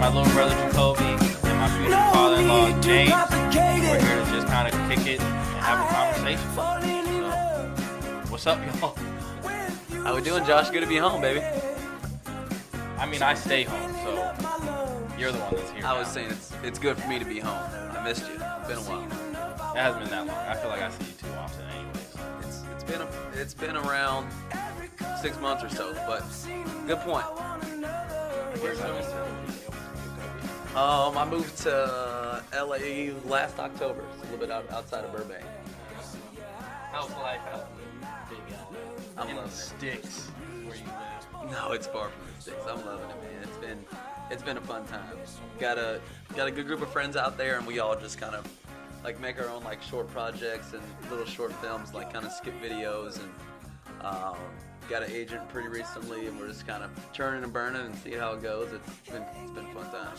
my little brother Jacoby and my future father-in-law James. We're here to just kind of kick it and have a conversation. So, what's up, y'all? How we doing, Josh? Good to be home, baby. I mean, I stay home, so you're the one that's here. I was saying it's good for me to be home. I missed you. It's been a while. It hasn't been that long. I feel like I see you too often, anyways. It's been around 6 months or so, but good point. Where's home? I moved to LA last October. It's a little bit outside of Burbank. How's life out in Big I'm in loving the it. sticks where you live? No, it's far from the sticks. I'm loving it, man. It's been a fun time. Got a good group of friends out there, and we all just kind of like make our own like short projects and little short films, like kind of skip videos, and got an agent pretty recently, and we're just kind of churning and burning and see how it goes. It's been a fun time.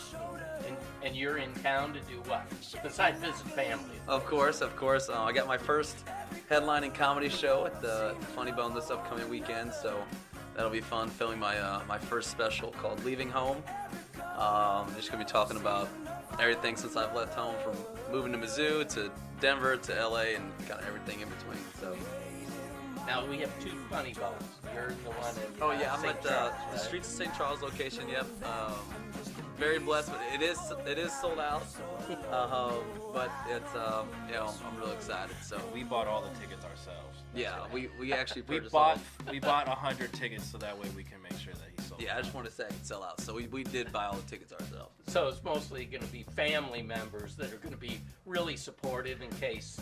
And you're in town to do what? Besides visit family. Of course. I got my first headlining comedy show at the Funny Bone this upcoming weekend, so that'll be fun. Filming my first special called Leaving Home. Just gonna be talking about everything since I've left home, from moving to Mizzou to Denver to LA and kind of everything in between. So. Now we have two funny bones. You're the one in Oh yeah, I'm St. at Charles, the right? Streets of St. Charles location. Yep. Very blessed, but it is sold out. But it's I'm real excited. So We bought all the tickets ourselves. yeah, we actually We purchased bought all- 100 tickets so that way we can make sure that he sold. Yeah, I just wanted to say I could sell out. So we did buy all the tickets ourselves. So it's mostly going to be family members that are going to be really supportive in case,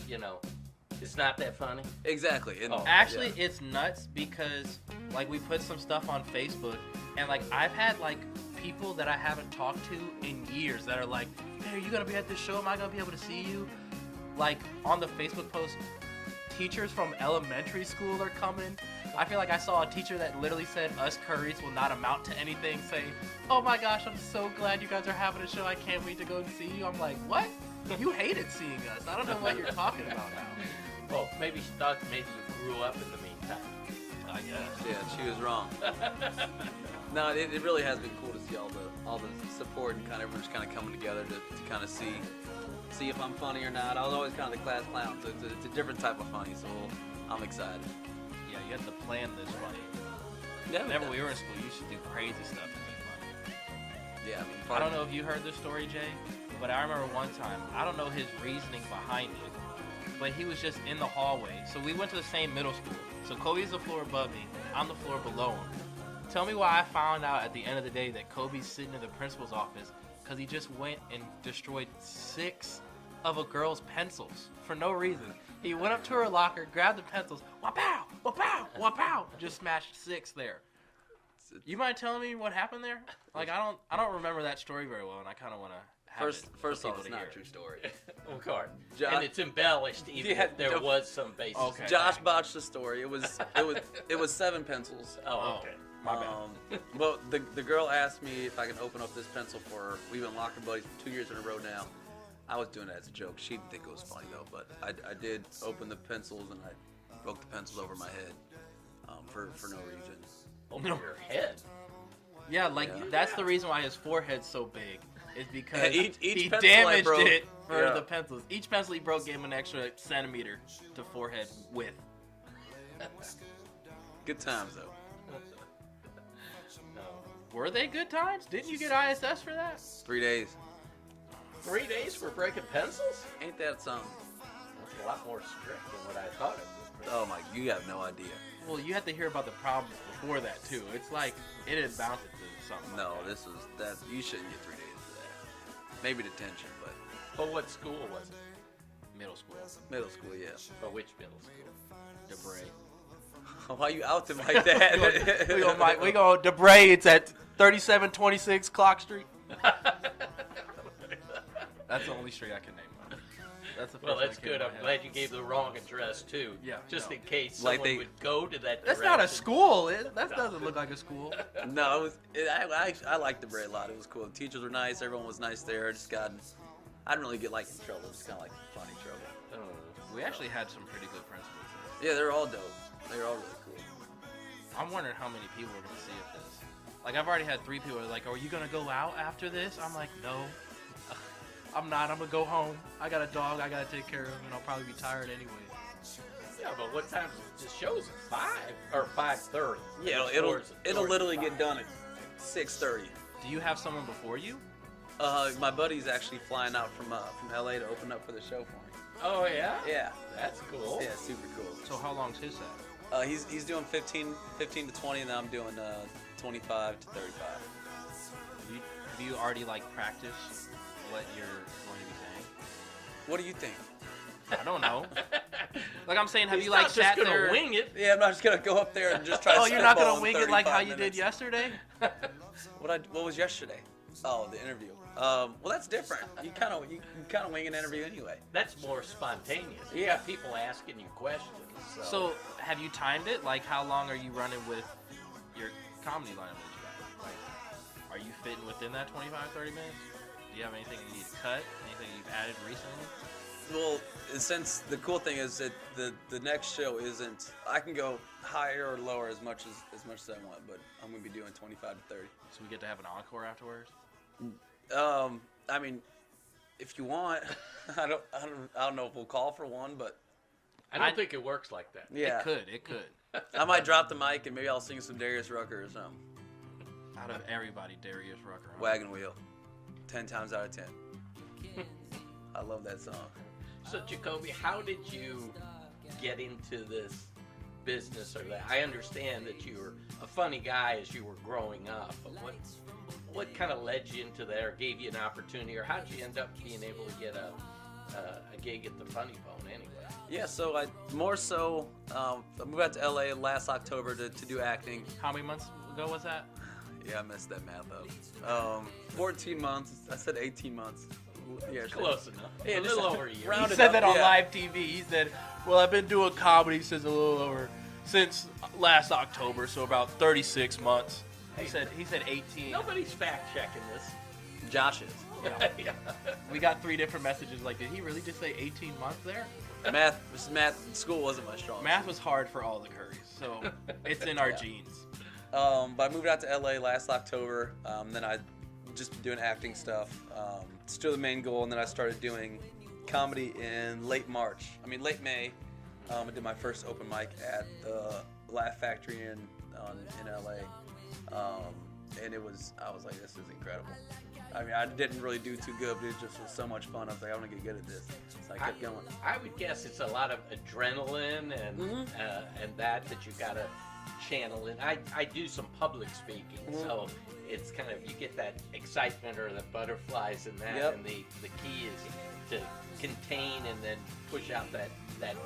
it's not that funny. Exactly. And, Actually, yeah. it's nuts because like we put some stuff on Facebook, and like I've had like people that I haven't talked to in years that are like, "Hey, are you gonna be at this show? Am I gonna be able to see you?" Like on the Facebook post, teachers from elementary school are coming. I feel like I saw a teacher that literally said, "Us Currys will not amount to anything," saying, "Oh my gosh, I'm so glad you guys are having a show. I can't wait to go and see you." I'm like, "What? You hated seeing us. I don't know what you're talking about now." Well, maybe she thought maybe you grew up in the meantime. I guess. Yeah, she was wrong. No, it really has been cool to see all the support and kind of everyone's kind of coming together to kind of see if I'm funny or not. I was always kind of the class clown, so it's a different type of funny. So I'm excited. Yeah, you have to plan this funny. Yeah, Whenever we were in school, you used to do crazy stuff to make money. Yeah, I mean, I don't know if you heard this story, Jay, but I remember one time, I don't know his reasoning behind it, but he was just in the hallway. So we went to the same middle school. So Kobe's the floor above me, I'm the floor below him. Tell me why I found out at the end of the day that Kobe's sitting in the principal's office because he just went and destroyed 6 of a girl's pencils for no reason. He went up to her locker, grabbed the pencils, wapow, wapow, wapow, just smashed 6 there. You mind telling me what happened there? Like I don't remember that story very well, and I kind of want to have First it off, for it's people not to a true hear. story. Of course. Josh- And it's embellished even Yeah, if there was some basis. Okay. Josh botched the story. It was 7 pencils. Oh, okay. My bad. Well, the girl asked me if I can open up this pencil for her. We've been locker buddies for 2 years in a row now. I was doing that as a joke. She didn't think it was funny though, but I did open the pencils and I broke the pencils over my head for no reason. Over your head. Yeah, like Yeah. that's the reason why his forehead's so big. Is because Yeah, each he pencil I damaged broke- it for yeah. the pencils. Each pencil he broke gave him an extra centimeter to forehead width. Good times though. No. Were they good times? Didn't you get ISS for that? 3 days. 3 days for breaking pencils? Ain't that something? That's a lot more strict than what I thought it was. Oh my, you have no idea. Well, you have to hear about the problems before that too. It's like it had mounted to something. No, like that. this was that. You shouldn't get 3 days for that. Maybe detention, but But what school was it? Middle school. middle school, yeah. Or which middle school? Debray. Why you out him like that? we go Debray. It's at 3726 Clock Street. That's the only street I can name. That's the first Well, one that's that came good. to I'm my glad head. you gave the wrong address too. Yeah, Just no. in case Like someone they- would go to that. That's not a direction. school. That doesn't look like a school. No, it was. I liked the Bray a lot. It was cool. The teachers were nice. Everyone was nice there. I didn't really get like in trouble. Just kind of like funny trouble. We actually had some pretty good principals. Yeah, they're all dope. They're all really cool. I'm wondering how many people are going to see of this. Like, I've already had 3 people that are like, are you gonna go out after this? I'm like, no, I'm not. I'm gonna go home. I got a dog I gotta take care of, and I'll probably be tired anyway. Yeah, but what time is the show's at 5 or 5:30? Yeah, it'll literally get done at 6:30. Do you have someone before you? My buddy's actually flying out from LA to open up for the show for me. Oh yeah. Yeah. That's cool. Yeah, super cool. So how long's his set? He's doing 15 to 20, and then I'm doing 25 to 35. Have you already like practiced what you're going to be saying? What do you think? I don't know. Like I'm saying, have He's you like not sat just gonna there? wing it. Yeah, I'm not just gonna go up there and just try to. Oh, you're not spitball gonna wing in it like how 35 you did minutes. yesterday? What was yesterday? Oh, the interview. Well, that's different. You kind of wing an interview anyway. That's more spontaneous. You Yeah. got people asking you questions. So have you timed it? Like how long are you running with your comedy lineup that you got? Like, are you fitting within that 25, 30 minutes? Do you have anything you need to cut? Anything you've added recently? Well, since the cool thing is that the next show isn't. I can go higher or lower as much as I want, but I'm gonna be doing 25 to 30. So we get to have an encore afterwards? I mean, if you want, I don't know if we'll call for one, but I don't think it works like that. yeah, It could. I might drop the mic and maybe I'll sing some Darius Rucker or something. Out of everybody, Darius Rucker. Huh? Wagon Wheel, 10 times out of 10. I love that song. So Jacoby, how did you get into this business or that? I understand that you were a funny guy as you were growing up, but what kind of led you into there, gave you an opportunity, or how did you end up being able to get a gig at the Funny Bone anyway? Yeah, so I moved out to LA last October to do acting. How many months ago was that? Yeah, I messed that math up. 14 months. I said 18 months. Yeah, Close enough. Yeah, A just little over a year. round He it said up, that on yeah. live TV. He said, well, I've been doing comedy since last October, so about 36 months. He said 18. Nobody's fact checking this. Josh is. Yeah. We got 3 different messages. Like, did he really just say 18 months there? Math school wasn't my strong. Math was hard for all the Currys, so it's in our genes. But I moved out to LA last October. Then I just been doing acting stuff. Still the main goal, and then I started doing comedy in late May. I did my first open mic at the Laugh Factory in LA. And I was like, this is incredible. I mean, I didn't really do too good, but it just was so much fun. I was like, I want to get good at this. So I kept going. I would guess it's a lot of adrenaline and that you gotta channel in. I do some public speaking, so it's kind of, you get that excitement or the butterflies in that, and the key is to contain and then push out that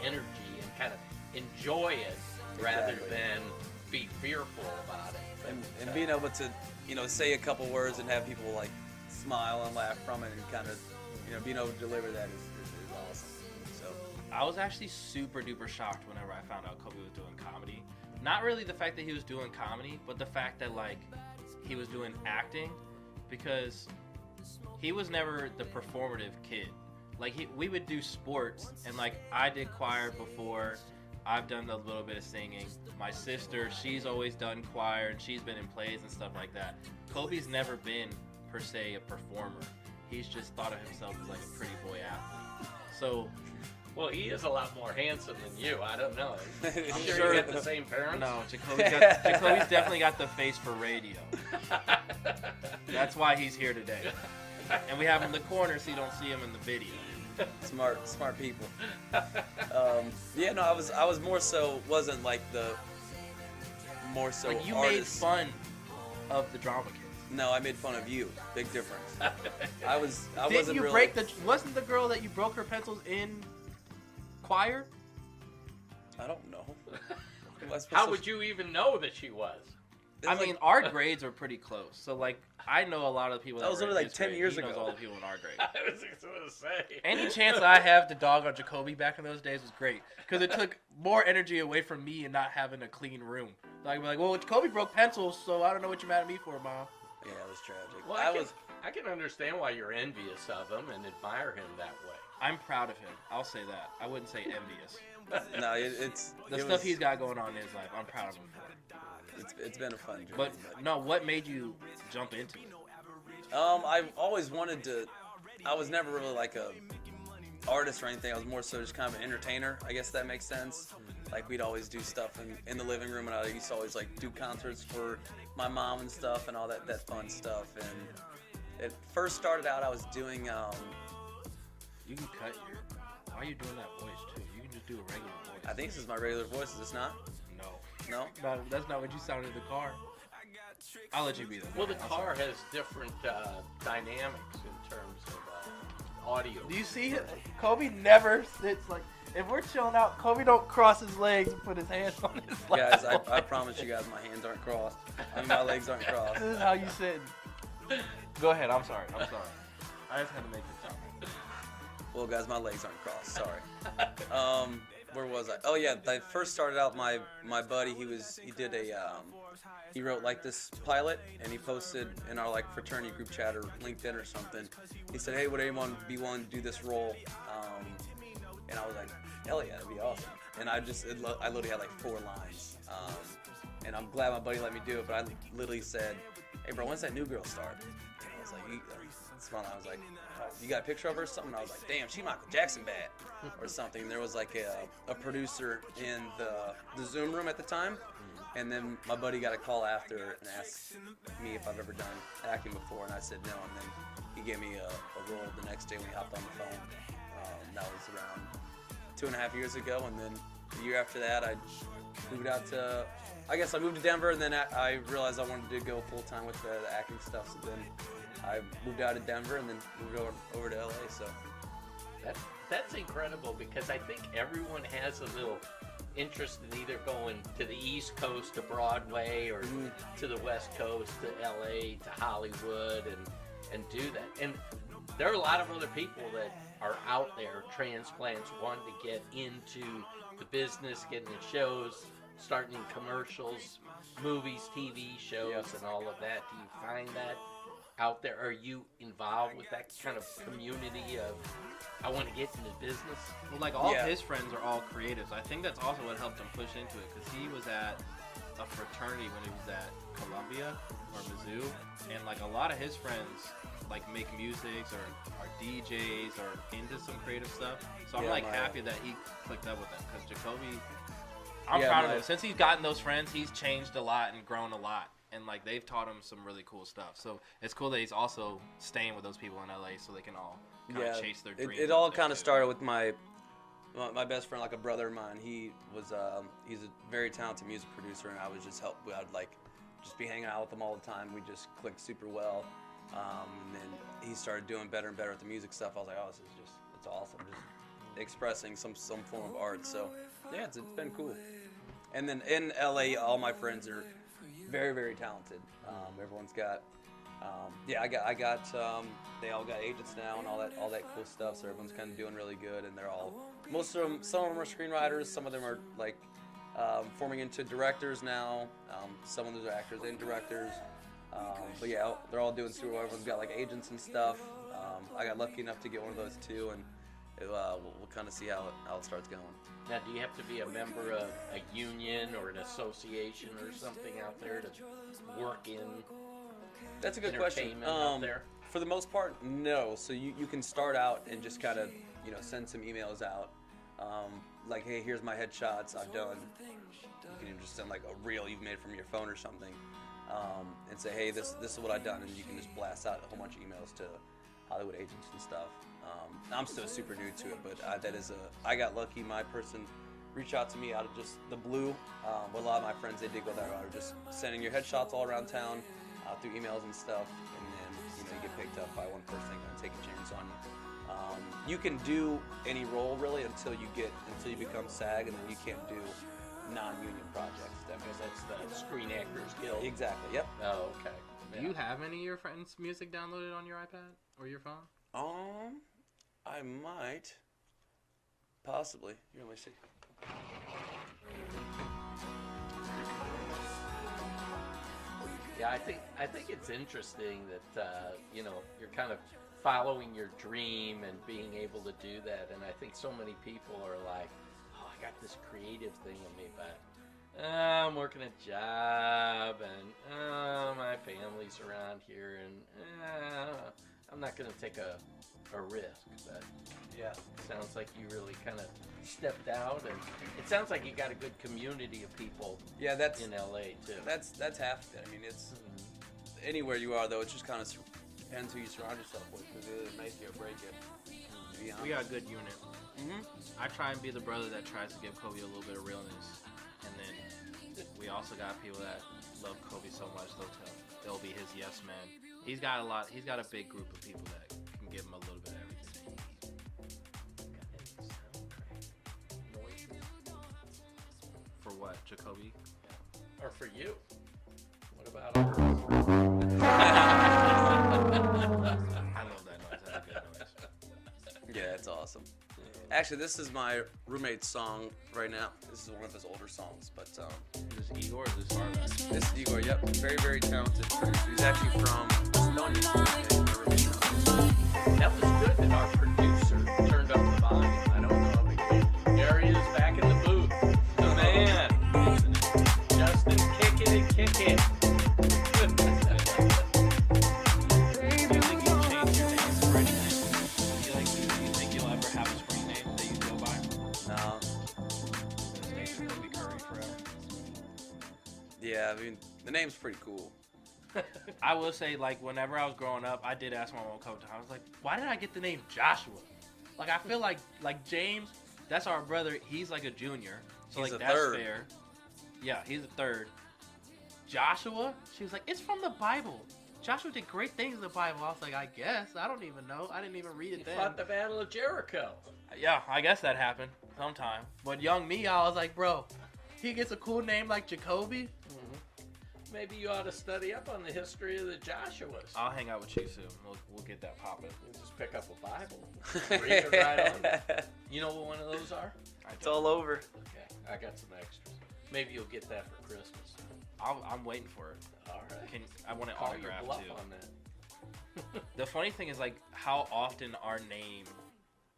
energy and kind of enjoy it rather than be fearful about it. And being able to, say a couple words and have people like smile and laugh from it, and kind of, being able to deliver that is awesome. So I was actually super duper shocked whenever I found out Kobe was doing comedy. Not really the fact that he was doing comedy, but the fact that like he was doing acting, because he was never the performative kid. Like we would do sports, and like I did choir before. I've done a little bit of singing. My sister, she's always done choir, and she's been in plays and stuff like that. Kobe's never been, per se, a performer. He's just thought of himself as like a pretty boy athlete. So, well, he is a lot more handsome than you. I don't know. I'm sure sure you got the same parents. no, Jacoby's definitely got the face for radio. That's why he's here today. And we have him in the corner so you don't see him in the video. smart people. I was more so, wasn't like the more so like you artist. made fun of the drama kids. No, I made fun of you. Big difference. I Didn't wasn't you really. wasn't the girl that you broke her pencils in choir? I don't know. How would you even know that she was? I mean, our grades are pretty close. So, like, I know a lot of the people that was were in literally like his 10 grade. years He knows ago. all the people in our grade. I was going to say. Any chance I have to dog on Jacoby back in those days was great. Because it took more energy away from me and not having a clean room. Like, well, Jacoby broke pencils, so I don't know what you're mad at me for, Mom. Yeah, it was tragic. Well, I can understand why you're envious of him and admire him that way. I'm proud of him. I'll say that. I wouldn't say envious. No, it's The stuff he's got going on in his life, I'm proud of him for. It's been a fun journey. But no, what made you jump into it? I've always wanted to. I was never really like a artist or anything. I was more so just kind of an entertainer. I guess that makes sense. Like we'd always do stuff in the living room, and I used to always like do concerts for my mom and stuff, and all that fun stuff. And it first started out, I was doing. You can cut your. Why are you doing that voice too? You can just do a regular voice. I think this is my regular voice. Is this not? No. No. That's not what you sounded in the car. I'll let you be there. Well, the car has different dynamics in terms of audio. Do you see it? Kobe never sits like. If we're chilling out, Kobe don't cross his legs and put his hands on his lap. Guys, I promise you guys, my hands aren't crossed. I mean, my legs aren't crossed. This is how you sit. Go ahead. I'm sorry. I just had to make this sound. Well, guys, my legs aren't crossed. Sorry. Where was I? Oh yeah, I first started out. My buddy, he wrote like this pilot, and he posted in our like fraternity group chat or LinkedIn or something. He said, "Hey, would anyone be willing to do this role?" And I was like, "Hell yeah, that'd be awesome." And I literally had like 4 lines. And I'm glad my buddy let me do it. But I literally said, "Hey, bro, when's that new girl start?" And I was like, I was like, oh, "You got a picture of her or something?" And I was like, "Damn, she Michael Jackson bad," or something. There was like a producer in the Zoom room at the time, and then my buddy got a call after and asked me if I've ever done acting before, and I said no. And then he gave me a role the next day when he hopped on the phone. That was around 2.5 years ago, and then the year after that, I moved out to. I guess I moved to Denver, and then I realized I wanted to go full time with the acting stuff. So then I moved out of Denver and then moved over to LA. So that's incredible, because I think everyone has a little interest in either going to the East Coast to Broadway or to the West Coast to LA to Hollywood and do that. And there are a lot of other people that are out there, transplants, wanting to get into the business, getting in shows, starting in commercials, movies, TV shows, and all of that. Do you find that out there? Are you involved with that kind of community of, I want to get into business? Well, like all of his friends are all creatives. I think that's also what helped him push into it, because he was at a fraternity when he was at Columbia or Mizzou, and like a lot of his friends like make music or are DJs or into some creative stuff. So I'm happy that he clicked up with them, because Jacoby, I'm proud of him. Since he's gotten those friends, he's changed a lot and grown a lot. And like they've taught him some really cool stuff. So it's cool that he's also staying with those people in LA so they can all kind of chase their dreams. It all kind of started with my best friend, like a brother of mine. He's a very talented music producer, and I would just I'd like just be hanging out with him all the time. We just clicked super well. And then he started doing better and better with the music stuff. I was like, oh, it's awesome. Just expressing some form of art. So yeah, it's been cool. And then in LA, all my friends are very, very talented. Everyone's got, I got, they all got agents now and all that cool stuff. So everyone's kind of doing really good, and they're all, some of them are screenwriters, some of them are like forming into directors now. Some of those are actors and directors. But yeah, they're all doing super well. Everyone's got like agents and stuff. I got lucky enough to get one of those too, and we'll kind of see how it starts going. Now, do you have to be a member of a union or an association or something out there to work in? That's a good question. Out there? For the most part, no. So you can start out and just kind of send some emails out, like, hey, here's my headshots I've done. You can just send like a reel you've made from your phone or something, and say, hey, this is what I've done, and you can just blast out a whole bunch of emails to Hollywood agents and stuff. I'm still super new to it, but I got lucky. My person reached out to me out of just the blue. But a lot of my friends, they did go that route, of just sending your headshots all around town through emails and stuff, and then you get picked up by one person and take a chance on you. You can do any role really until you become SAG, and then you can't do non-union projects. Because that's the Screen Actors Guild. Exactly. Yep. Oh, okay. Do you have any of your friends' music downloaded on your iPad or your phone? I might. Possibly. Here, let me see. Yeah, I think it's interesting that you know, you're kind of following your dream and being able to do that. And I think so many people are like, oh, I got this creative thing in me, but I'm working a job and my family's around here and I'm not going to take a risk. But yeah, sounds like you really kind of stepped out, and it sounds like you got a good community of people. Yeah, that's in LA too. That's half of it. I mean, it's anywhere you are though. It just kind of depends who you surround yourself with, because it either make you or break it. We got a good unit. I try and be the brother that tries to give Kobe a little bit of realness, and then we also got people that love Kobe so much they'll be his yes man. He's got a big group of people that can give him a little bit of everything. For what, Jacoby? Or for you? What about ours? I love that noise. That's a good noise. Yeah, it's awesome. Actually, this is my roommate's song right now. This is one of his older songs, but Is this Igor or is this Harvey? this is Igor. Yep, very, very talented producer. He's actually from Estonia. That was good that our producer turned up the volume. I don't know if it there he is back in the booth. The man. Justin, kick it and kick it. Do you think you'll change your name for anything? Do you think you'll ever have a screen name that you go by? No. Stay Jacoby Curry forever. Yeah, I mean, the name's pretty cool. I will say, like, whenever I was growing up, I did ask my mom a couple times. I was like, why did I get the name Joshua? Like, I feel like James, that's our brother. He's like a junior. So, He's like, a that's third. fair. Yeah, he's a third. Joshua? She was like, it's from the Bible. Joshua did great things in the Bible. I was like, I guess. I don't even know. I didn't even read it He then. fought the Battle of Jericho. Yeah, I guess that happened sometime. But young me, I was like, bro, he gets a cool name like Jacoby. Maybe you ought to study up on the history of the Joshuas. I'll hang out with you soon. We'll get that popping. You just pick up a Bible. Read it right on. You know what one of those are? It's all over. Okay, I got some extras. Maybe you'll get that for Christmas. I'm waiting for it. All right. I want it Call your autographed bluff too. on that. The funny thing is, like, how often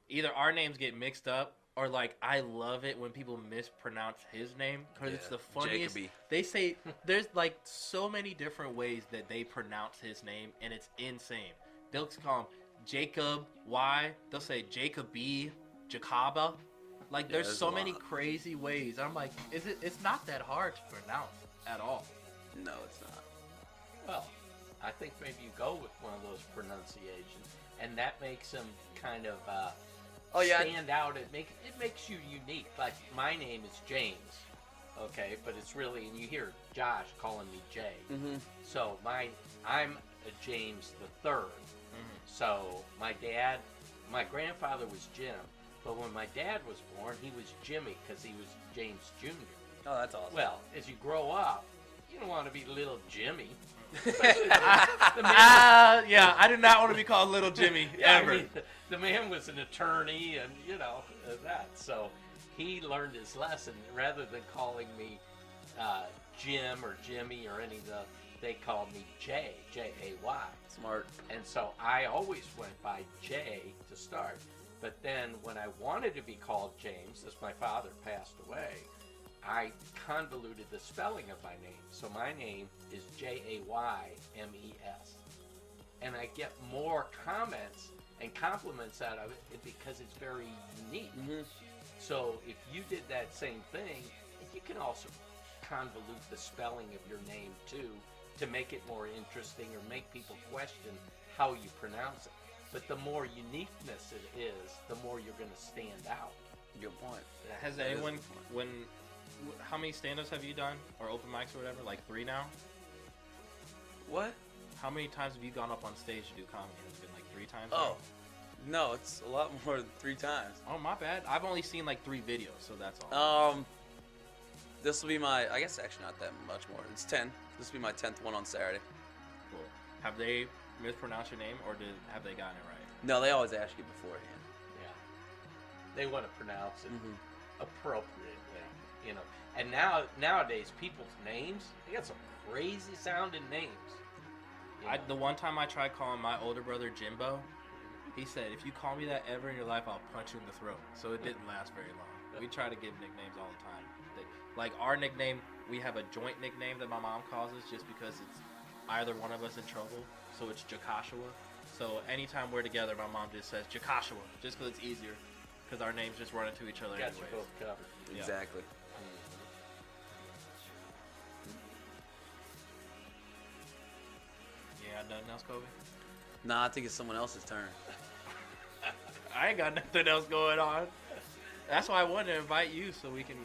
either our names get mixed up, or like I love it when people mispronounce his name, because it's the funniest. Jacoby. They say there's like so many different ways that they pronounce his name, and it's insane. They'll call him Jacob Y. They'll say Jacoby, Jacaba. Like there's there's so a many lot. crazy ways. I'm like, it's not that hard to pronounce at all. No, it's not. Well, I think maybe you go with one of those pronunciations, and that makes them kind of stand out. It makes you unique. Like my name is James, okay, but it's really, and you hear Josh calling me Jay. So I'm a James the 3rd. So my grandfather was Jim, but when my dad was born, he was Jimmy because he was James Jr. Oh, that's awesome. Well, as you grow up, you don't want to be little Jimmy. Yeah, I did not want to be called Little Jimmy ever. I mean, the man was an attorney, and that. So he learned his lesson. Rather than calling me Jim or Jimmy or any of the, they called me Jay, J-A-Y. Smart. And so I always went by Jay to start. But then when I wanted to be called James, as my father passed away, I convoluted the spelling of my name. So my name is Jaymes. And I get more comments and compliments out of it because it's very unique. So if you did that same thing, you can also convolute the spelling of your name too to make it more interesting or make people question how you pronounce it. But the more uniqueness it is, the more you're going to stand out. Good point. Has anyone, how many stand-ups have you done, or open mics or whatever? Like 3 now? What? How many times have you gone up on stage to do comedy? Has it been like 3 times? Oh, no, it's a lot more than 3 times. Oh, my bad. I've only seen like 3 videos, so that's all. This will be my, I guess actually not that much more. It's 10. This will be my 10th one on Saturday. Cool. Have they mispronounced your name, or have they gotten it right? No, they always ask you beforehand. Yeah. They want to pronounce it appropriately. you know. And nowadays, people's names, they got some crazy sounding names. The one time I tried calling my older brother Jimbo, he said, if you call me that ever in your life, I'll punch you in the throat. So it didn't last very long. We try to give nicknames all the time. Like our nickname, we have a joint nickname that my mom calls us just because it's either one of us in trouble. So it's Jakashua. So anytime we're together, my mom just says Jakashua, just because it's easier. Because our names just run into each other Got you anyways. both covered. Yeah. Exactly. Yeah, nothing else, Kobe? Nah, I think it's someone else's turn. I ain't got nothing else going on. That's why I wanted to invite you so we can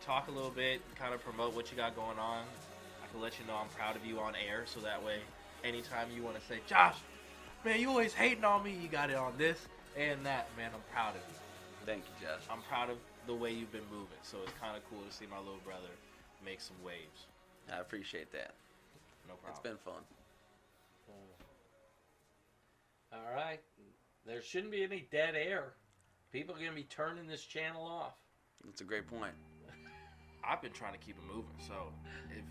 talk a little bit, kind of promote what you got going on. I can let you know I'm proud of you on air, so that way anytime you want to say, Josh, man, you always hating on me, you got it on this and that, man, I'm proud of you. Thank you, Josh. I'm proud of the way you've been moving, so it's kind of cool to see my little brother make some waves. I appreciate that. No problem. It's been fun. All right. There shouldn't be any dead air. People are going to be turning this channel off. That's a great point. I've been trying to keep it moving, so if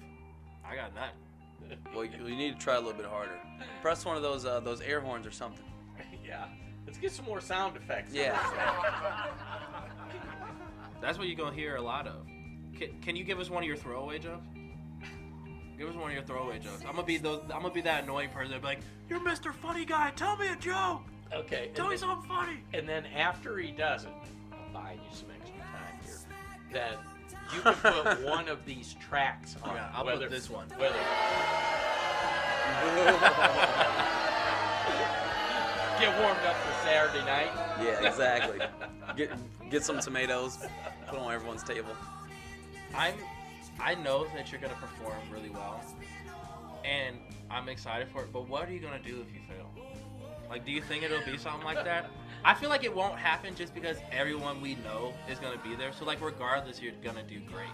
I got nothing. Well, you need to try a little bit harder. Press one of those air horns or something. Yeah. Let's get some more sound effects. Yeah. That's what you're going to hear a lot of. Can you give us one of your throwaway jokes? Give us one of your throwaway jokes. I'm gonna be that annoying person that'd be like, "You're Mr. Funny Guy. Tell me a joke. Okay. Tell me something funny." And then after he does it, I'm buying you some extra time here. Then you can put one of these tracks on. Yeah, I'll put this one. Whether get warmed up for Saturday night. Yeah, exactly. Get some tomatoes. Put them on everyone's table. I know that you're gonna perform really well, and I'm excited for it. But what are you gonna do if you fail? Like, do you think it'll be something like that? I feel like it won't happen just because everyone we know is gonna be there. So like, regardless, you're gonna do great.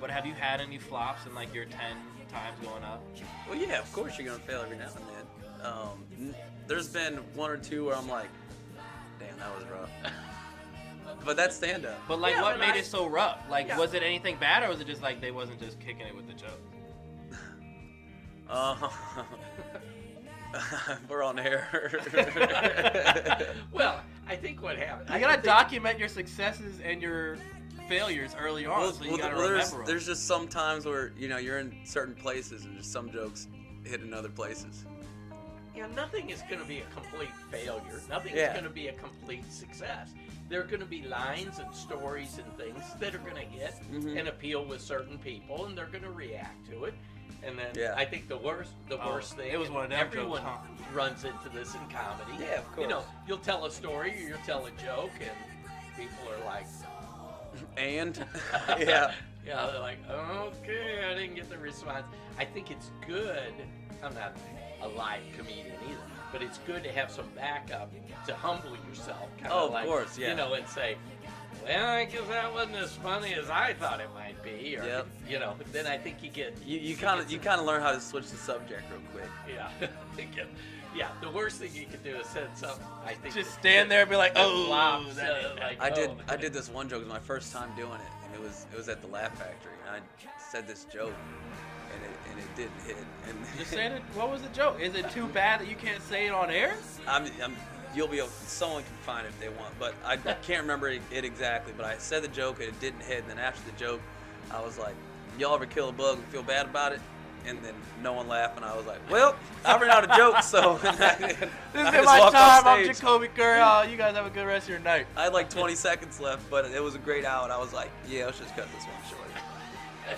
But have you had any flops in like your 10 times going up? Well, yeah, of course you're gonna fail every now and then. There's been one or two where I'm like, damn, that was rough. But that's stand-up. But like, Yeah, what but made it so rough? Like, Yeah. was it anything bad, or was it just like they wasn't just kicking it with the joke? We're on air. Well, I think what happened. You gotta document your successes and your failures early on, so you gotta remember them. There's just some times where you're in certain places and just some jokes hit in other places. Yeah, nothing is going to be a complete failure. Nothing is Yeah. going to be a complete success. There are going to be lines and stories and things that are going to hit and appeal with certain people, and they're going to react to it. And then Yeah. I think the worst thing. it was one of them everyone jokes, huh? runs into this in comedy. Yeah, of You know, course. you'll tell a story, or you'll tell a joke, and people are like, And yeah, yeah, they're like, okay, I didn't get the response. I think it's good. I'm not a live comedian either, but it's good to have some backup to humble yourself. Kind Oh, of like, course, yeah. You know, and say, well, I guess that wasn't as funny as I thought it might be. Or, Yep. you know, then I think you get you kind of learn how to switch the subject real quick. yeah. Yeah, the worst thing you can do is send something. I think Just stand there and be like, "Oh, flops, that ain't like, I did this one joke. It was my first time doing it, and it was at the Laugh Factory, and I said this joke, and it didn't hit. And Just saying it. What was the joke? Is it too bad that you can't say it on air? you'll be able. Someone can find it if they want, but I can't remember it exactly. But I said the joke, and it didn't hit. And then after the joke, I was like, "Y'all ever kill a bug and feel bad about it?" And then no one laughed, and I was like, "Well, I ran out of jokes, so." This is my time. I'm Jacoby Curl. You guys have a good rest of your night. I had like 20 seconds left, but it was a great out. I was like, "Yeah, let's just cut this one short."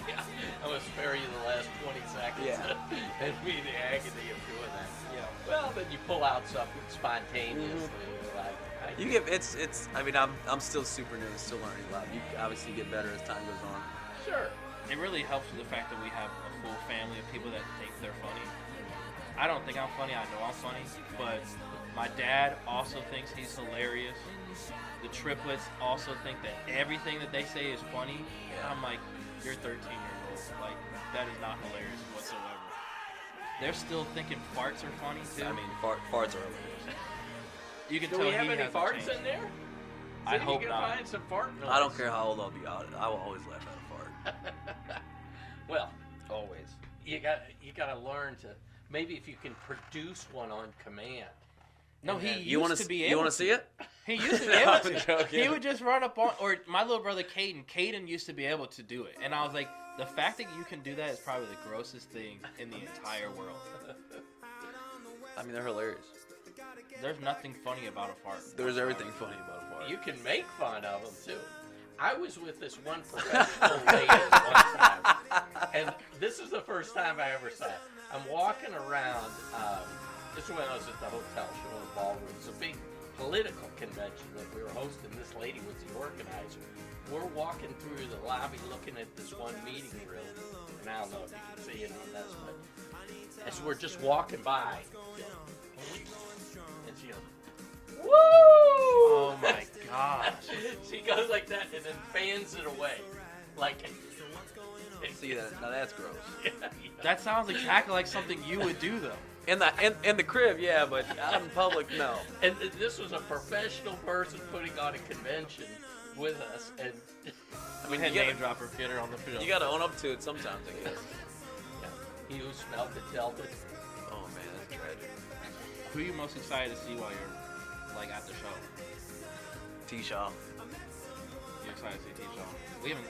Yeah, I'm going to spare you the last 20 seconds. Yeah. And be the agony of doing that. Yeah. Well, then you pull out something spontaneously. Like, You get it's. I mean, I'm still super new, still learning a lot. You obviously get better as time goes on. Sure. It really helps with the fact that we have a full family of people that think they're funny. I don't think I'm funny. I know I'm funny, but my dad also thinks he's hilarious. The triplets also think that everything that they say is funny. And I'm like, you're 13 years old. Like, that is not hilarious whatsoever. They're still thinking farts are funny too. I mean, farts are hilarious. You can Do tell we have he any hasn't farts changed. in there? I hope you can not. find some fart noise. I don't care how old I'll be. I will always laugh at a fart. Well, Always. you got to learn to maybe if you can produce one on command. No, And he then- used to be able. You want to see it? He used to be able to. He would just run up on, or my little brother Caden used to be able to do it, and I was like, the fact that you can do that is probably the grossest thing in the entire world. I mean, they're hilarious. There's nothing funny about a fart. There's everything funny about a fart. You can make fun of them too. I was with this one professional lady one time, and this is the first time I ever saw it. I'm walking around. This is when I was at the hotel, showing the ballroom. It's a big political convention that we were hosting. This lady was the organizer. We're walking through the lobby, looking at this one meeting room, and I don't know if you can see it on this, but as we're just walking by, and she goes, "Woo!" Oh my gosh. She goes like that and then fans it away. Like, See that? Now that's gross. That sounds exactly like something you would do, though. In the crib, yeah, but out in public, no. And this was a professional person putting on a convention with us. And I mean, Had you name gotta, dropper get her on the field. you gotta own up to it sometimes, I guess. he who smelled it, dealt it. Oh man, that's tragic. Who are you most excited to see while you're like at the show? T-Shaw. You excited to see T-Shaw?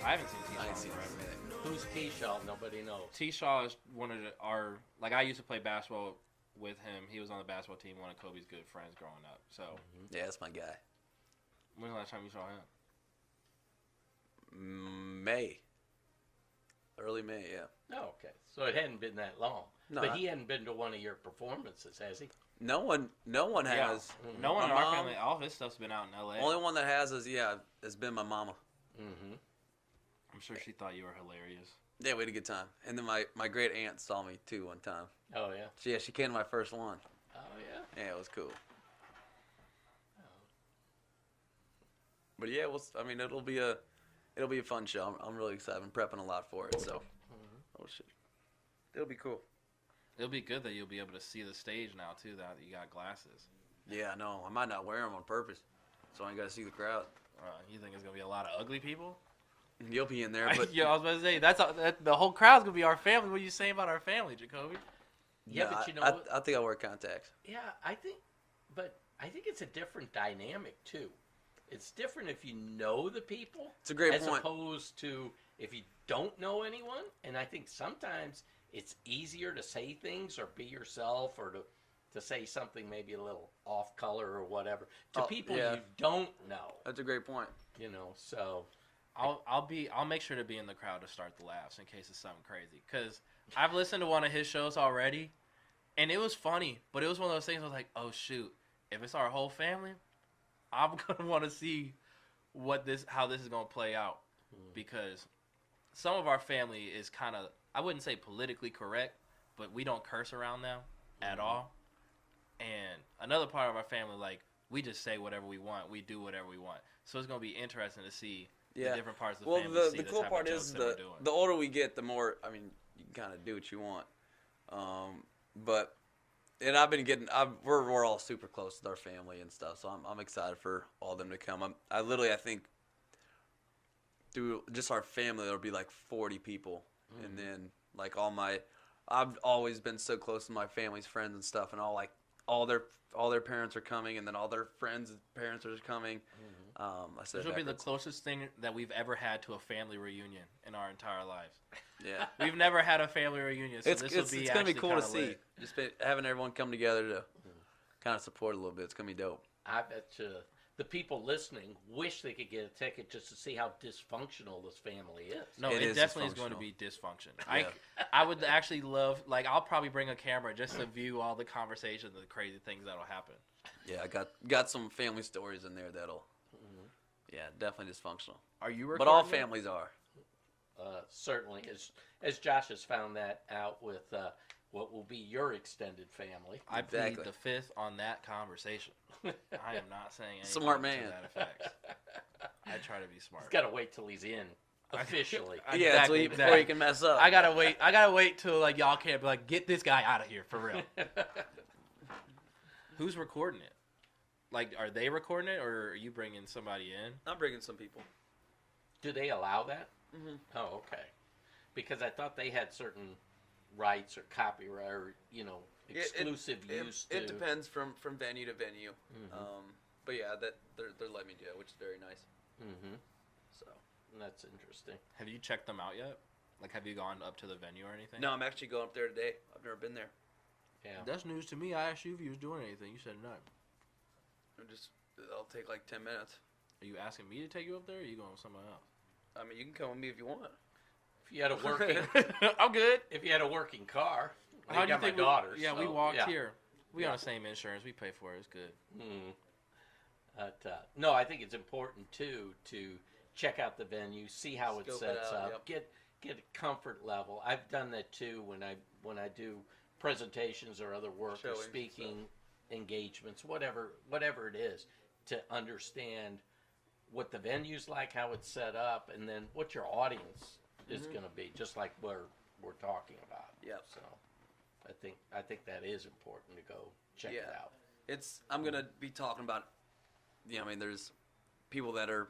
I haven't seen T-Shaw I ain't in seen forever. him. Who's T-Shaw? Nobody knows. T-Shaw is one of our, like, I used to play basketball with him. He was on the basketball team, one of Kobe's good friends growing up. So, Yeah, that's my guy. when was the last time you saw him? May. Early May, yeah. Oh, okay. So it hadn't been that long. No, But he hadn't been to one of your performances, has he? No one has. No one in My our mom- family, all of his stuff's been out in L.A. Only one that has has been my mama. Mm-hmm. I'm sure she thought you were hilarious. Yeah, we had a good time. And then my great aunt saw me too one time. Oh, yeah. She came to my first one. Oh, yeah. Yeah, it was cool. But yeah, it'll be a fun show. I'm really excited. I'm prepping a lot for it. So, oh shit, it'll be cool. It'll be good that you'll be able to see the stage now, too, that you got glasses. Yeah, I know. I might not wear them on purpose, so I ain't got to see the crowd. You think it's going to be a lot of ugly people? You'll be in there, but Yeah, I was about to say, the whole crowd's going to be our family. What are you saying about our family, Jacoby? Yeah, no, but you know what? I think I'll wear contacts. Yeah, I think it's a different dynamic too. It's different if you know the people. It's a great as point. opposed to if you don't know anyone. And I think sometimes it's easier to say things or be yourself or to say something maybe a little off color or whatever to people yeah. you don't know. That's a great point. You know, so I'll make sure to be in the crowd to start the laughs in case it's something crazy. Because I've listened to one of his shows already, and it was funny, but it was one of those things I was like, oh shoot, if it's our whole family, I'm gonna want to see how this is gonna play out, because some of our family is kind of, I wouldn't say politically correct, but we don't curse around them at all. And another part of our family, like, we just say whatever we want, we do whatever we want. So it's gonna be interesting to see the different parts of the family. The cool part is the older we get, the more, I mean, you can kind of do what you want. And I've been getting, we're all super close with our family and stuff, so I'm excited for all of them to come. I think through just our family, there'll be like 40 people. And then like I've always been so close to my family's friends and stuff, and all their parents are coming, and then all their friends' parents are coming. This will be the closest thing that we've ever had to a family reunion in our entire lives. Yeah, we've never had a family reunion, so this will be it's gonna be cool to see. Lit. Just having everyone come together to kind of support a little bit. It's gonna be dope. I bet you the people listening wish they could get a ticket just to see how dysfunctional this family is. No, it definitely is going to be dysfunction. Yeah. I would actually love, like, I'll probably bring a camera just to view all the conversations and the crazy things that'll happen. Yeah, I got some family stories in there that'll. Yeah, definitely dysfunctional. Are you recording? But all families are. Certainly, as Josh has found that out with what will be your extended family. I Exactly. plead the fifth on that conversation. I am not saying anything Smart man. to that effect. I try to be smart. He's got to wait till he's in officially. Yeah, before you can mess up. I gotta wait till like y'all can't be like, get this guy out of here for real. Who's recording it? Like, are they recording it, or are you bringing somebody in? I'm bringing some people. Do they allow that? Mm-hmm. Oh, okay. Because I thought they had certain rights or copyright or, exclusive use to... It depends from venue to venue. Mm-hmm. But yeah, that they're letting me do it, which is very nice. Mm-hmm. So That's interesting. Have you checked them out yet? Like, have you gone up to the venue or anything? no, I'm actually going up there today. I've never been there. Yeah. That's news to me. I asked you if you was doing anything. You said no. I'll take like 10 minutes. Are you asking me to take you up there, or are you going with someone else? I mean, you can come with me if you want. If you had a working... I'm good. If you had a working car... How do you think my daughters. Yeah, so, we walked yeah. here. We on the same insurance. We pay for it. It's good. Mm. But, no, I think it's important too to check out the venue, see how it Scope it sets out, up, get a comfort level. I've done that too when I do presentations or other work or Showings, speaking engagements, whatever it is, to understand what the venue's like, how it's set up, and then what your audience is going to be, just like we're talking about. Yep. So I think that is important to go check it out. I'm gonna be talking about. I mean, there's people that are,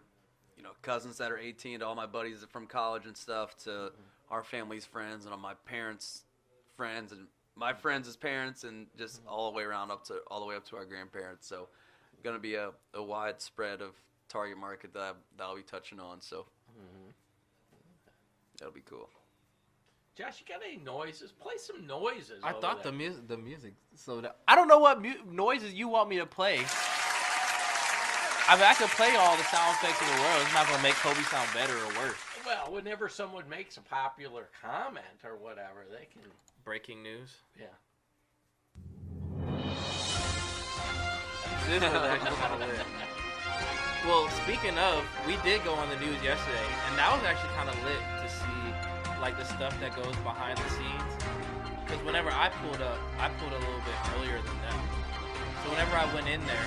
cousins that are 18 to all my buddies from college and stuff to our family's friends and all my parents' friends and my friends' parents and just all the way around all the way up to our grandparents. So, gonna be a wide spread of target market that I'll be touching on. So, that'll be cool. Josh, you got any noises? Play some noises. I over thought there. the music slowed down. I don't know what noises you want me to play. I mean, I could play all the sound effects in the world. It's not going to make Kobe sound better or worse. Well, whenever someone makes a popular comment or whatever, they can... Breaking news. Yeah. This was actually kind of lit. Well, speaking of, we did go on the news yesterday, and that was actually kind of lit to see, like, the stuff that goes behind the scenes. Because whenever I pulled up, I pulled a little bit earlier than them. So whenever I went in there,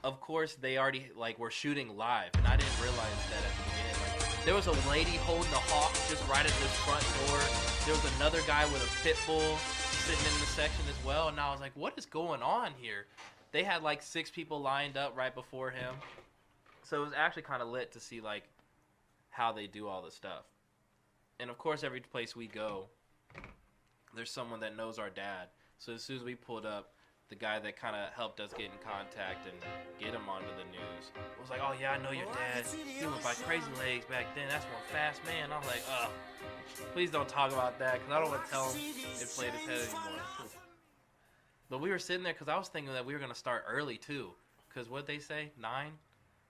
of course, they already, were shooting live, and I didn't realize that at the beginning. Like, there was a lady holding a hawk just right at this front door. There was another guy with a pit bull sitting in the section as well, and I was like, what is going on here? They had, 6 people lined up right before him. So it was actually kind of lit to see, how they do all the stuff. And, of course, every place we go, there's someone that knows our dad. So as soon as we pulled up, the guy that kind of helped us get in contact and get him onto the news was like, oh, yeah, I know your dad. He went by Crazy Legs back then. That's one fast man. I was like, please don't talk about that because I don't want to tell him it played his head anymore. But we were sitting there because I was thinking that we were going to start early, too. Because what'd they say? 9?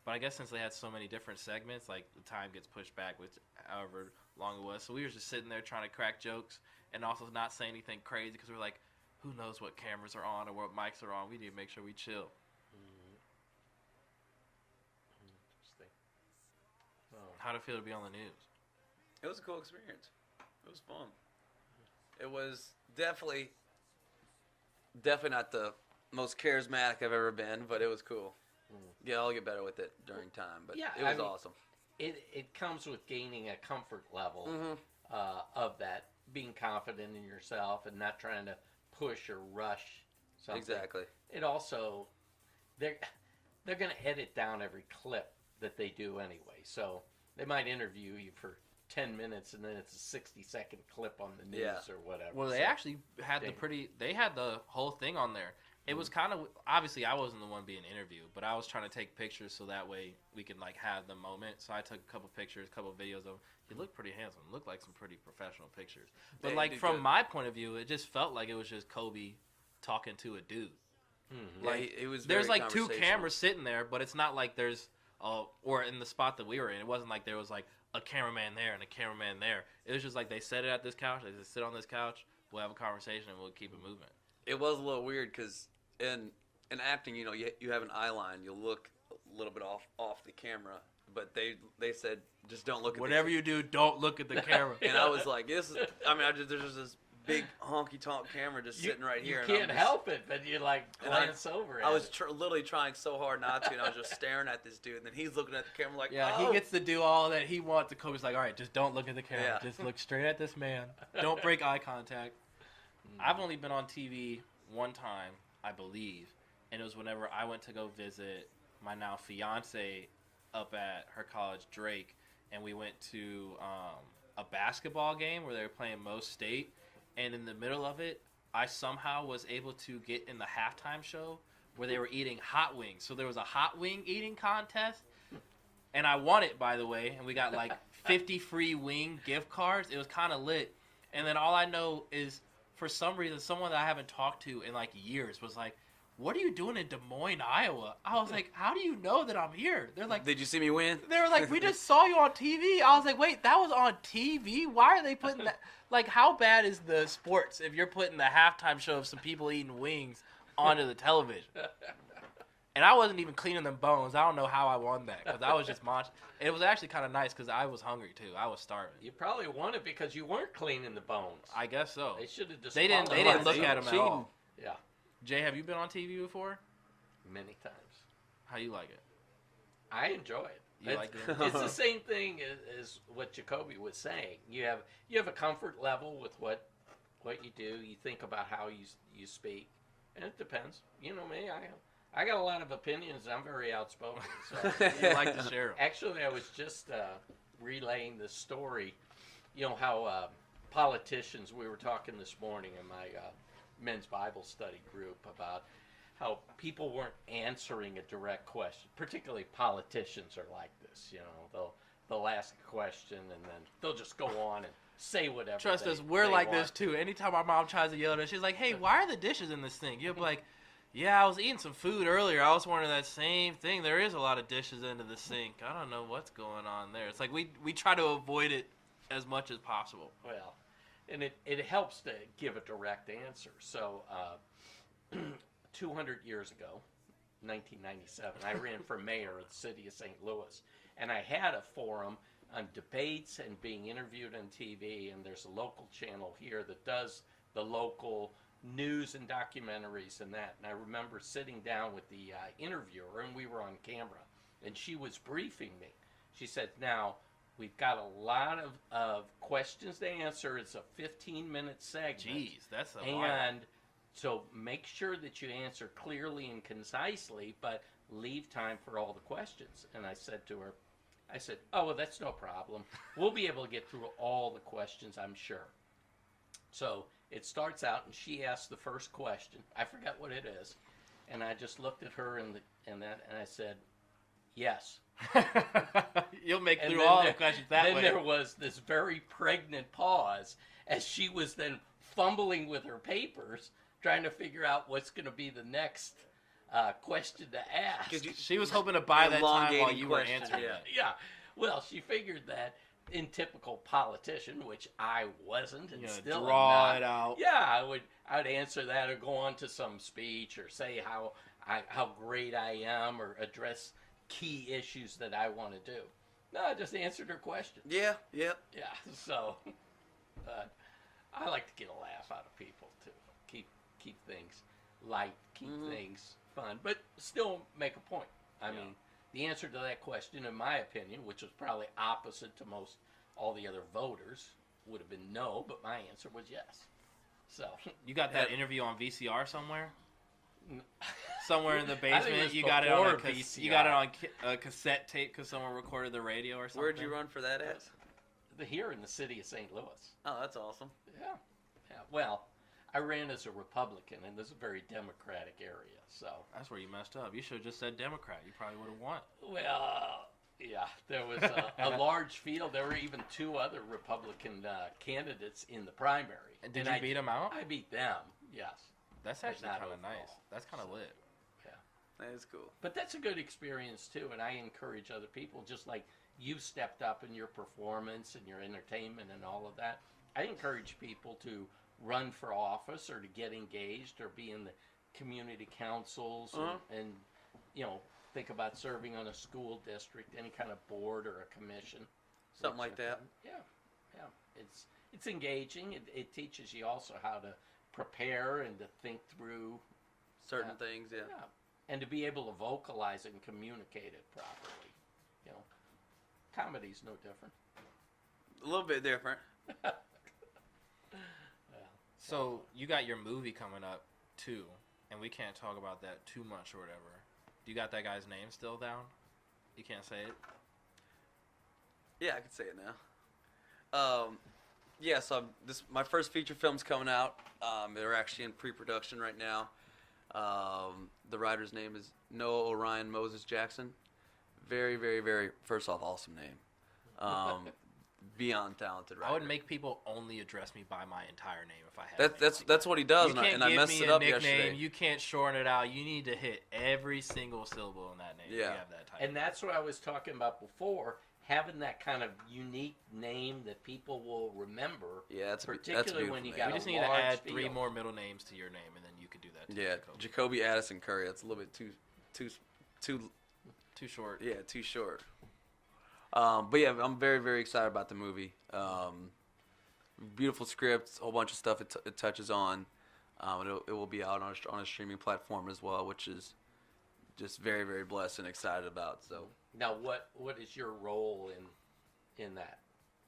But I guess since they had so many different segments, the time gets pushed back, which however long it was. So we were just sitting there trying to crack jokes and also not say anything crazy because we were like, who knows what cameras are on or what mics are on. We need to make sure we chill. Interesting. Oh. How'd it feel to be on the news? It was a cool experience. It was fun. It was definitely not the most charismatic I've ever been, but it was cool. Yeah, I'll get better with it during time, but it was awesome. It comes with gaining a comfort level of that, being confident in yourself and not trying to push or rush something. Exactly. It also, they're going to edit down every clip that they do anyway, so they might interview you for 10 minutes and then it's a 60-second clip on the news or whatever. Well, they actually had they had the whole thing on there. It was kind of, obviously I wasn't the one being interviewed, but I was trying to take pictures so that way we could have the moment. So I took a couple pictures, a couple videos of him. He looked pretty handsome. Looked like some pretty professional pictures. But from my point of view, it just felt like it was just Kobe talking to a dude. Mm-hmm. It was there's 2 cameras sitting there, but it's not like there's or in the spot that we were in, it wasn't like there was a cameraman there and a cameraman there. It was just they set it at this couch. They just sit on this couch. We'll have a conversation and we'll keep it moving. It was a little weird because in acting, you have an eye line. You look a little bit off the camera, but they said just don't look at whatever you do, don't look at the camera. And I was like, there's just this big honky tonk camera just sitting right here. You can't help it, but you glance over it. I was literally trying so hard not to, and I was just staring at this dude, and then he's looking at the camera like, he gets to do all that he wants. The Kobe's like, all right, just don't look at the camera. Yeah. Just look straight at this man. Don't break eye contact. I've only been on TV one time, I believe, and it was whenever I went to go visit my now fiance up at her college, Drake, and we went to a basketball game where they were playing Most State, and in the middle of it, I somehow was able to get in the halftime show where they were eating hot wings. So there was a hot wing eating contest, and I won it, by the way, and we got like 50 free wing gift cards. It was kind of lit. And then all I know is, for some reason, someone that I haven't talked to in like years was like, "What are you doing in Des Moines, Iowa?" I was like, "How do you know that I'm here?" They're like, Did you see me win? They were like, "We just saw you on TV." I was like, "Wait, that was on TV? Why are they putting that?" Like, how bad is the sports if you're putting the halftime show of some people eating wings onto the television? And I wasn't even cleaning them bones. I don't know how I won that because I was just munching. It was actually kind of nice because I was hungry too. I was starving. You probably won it because you weren't cleaning the bones. I guess so. They should have just. They didn't look at them at all. Yeah. Jay, have you been on TV before? Many times. How you like it? I enjoy it. You like it? It's the same thing as what Jacoby was saying. You have a comfort level with what you do. You think about how you speak, and it depends. You know me. I got a lot of opinions. I'm very outspoken. So You like to share them. actually, I was just relaying the story. You know how politicians. We were talking this morning in my men's Bible study group about how people weren't answering a direct question. Particularly politicians are like this. You know, they'll ask a question and then they'll just go on and say whatever. Trust us, we're like this too. Anytime our mom tries to yell at us, she's like, "Hey, why are the dishes in this thing?" You'll be like, "Yeah, I was eating some food earlier. I was wondering that same thing. There is a lot of dishes into the sink. I don't know what's going on there." It's like we try to avoid it as much as possible. Well, and it helps to give a direct answer. So 200 years ago, 1997, I ran for mayor of the city of St. Louis, and I had a forum on debates and being interviewed on TV, and there's a local channel here that does the local news and documentaries and that. And I remember sitting down with the interviewer, and we were on camera, and she was briefing me. She said, "Now, we've got a lot of questions to answer. It's a 15-minute segment. Jeez, that's a lot. And so make sure that you answer clearly and concisely, but leave time for all the questions." And I said to her, "Oh, well, that's no problem. We'll be able to get through all the questions, I'm sure." So it starts out, and she asks the first question. I forgot what it is. And I just looked at her and I said, "Yes." You'll make And through then all the questions that way. Then there was this very pregnant pause as she was then fumbling with her papers, trying to figure out what's going to be the next question to ask. She was hoping to buy that time while Elongating you were question, answering yeah. it. Yeah. Well, she figured that in typical politician, which I wasn't and You know, still draw am it not. out. Yeah, I'd answer that or go on to some speech or say how great I am or address key issues that I want to do. No, I just answered her question. Yeah. Yeah, so I like to get a laugh out of people too. Keep things light, keep things fun, but still make a point. I mean, the answer to that question, in my opinion, which was probably opposite to most all the other voters, would have been no, but my answer was yes. So You got that interview on VCR somewhere? Somewhere in the I think it basement, was you got it on before VCR. you got it on a cassette tape because someone recorded the radio or something. Where'd you run for that at? here in the city of St. Louis. Oh, that's awesome. Yeah. Well, I ran as a Republican, and this is a very Democratic area, so. That's where you messed up. You should have just said Democrat. You probably would have won. Well, yeah, there was a large field. There were even two other Republican candidates in the primary. And did you beat them out? I beat them, yes. That's actually not kind of overall. nice. That's kind of lit. That is cool. But that's a good experience, too, and I encourage other people, just like you stepped up in your performance and your entertainment and all of that. I encourage people to run for office or to get engaged or be in the community councils and think about serving on a school district, any kind of board or a commission. Something like that. Yeah. It's engaging. It teaches you also how to prepare and to think through Certain things, yeah. and to be able to vocalize and communicate it properly. Comedy's no different. A little bit different. So you got your movie coming up too, and we can't talk about that too much or whatever. Do you got that guy's name still down? You can't say it? Yeah, I can say it now. Yeah, so my first feature film's coming out. They're actually in pre-production right now. The writer's name is Noah Orion Moses Jackson. Very, very, very, first off, awesome name. Beyond talented writer. I would make people only address me by my entire name if I had. That's what he does, you can't and I give messed me it a up nickname. yesterday. You can't shorten it out. You need to hit every single syllable in that name. Yeah. You have that type. And that's what I was talking about before. Having that kind of unique name that people will remember. Yeah, that's particularly when you name. got we just a need to large add 3 field. more middle names to your name, and then you could do that. Yeah, Jacoby Addison Curry. That's a little bit too short. Yeah, too short. But yeah, I'm very, very excited about the movie. Beautiful script, a whole bunch of stuff it touches on. It will be out on a streaming platform as well, which is just very, very blessed and excited about. So now, what is your role in that?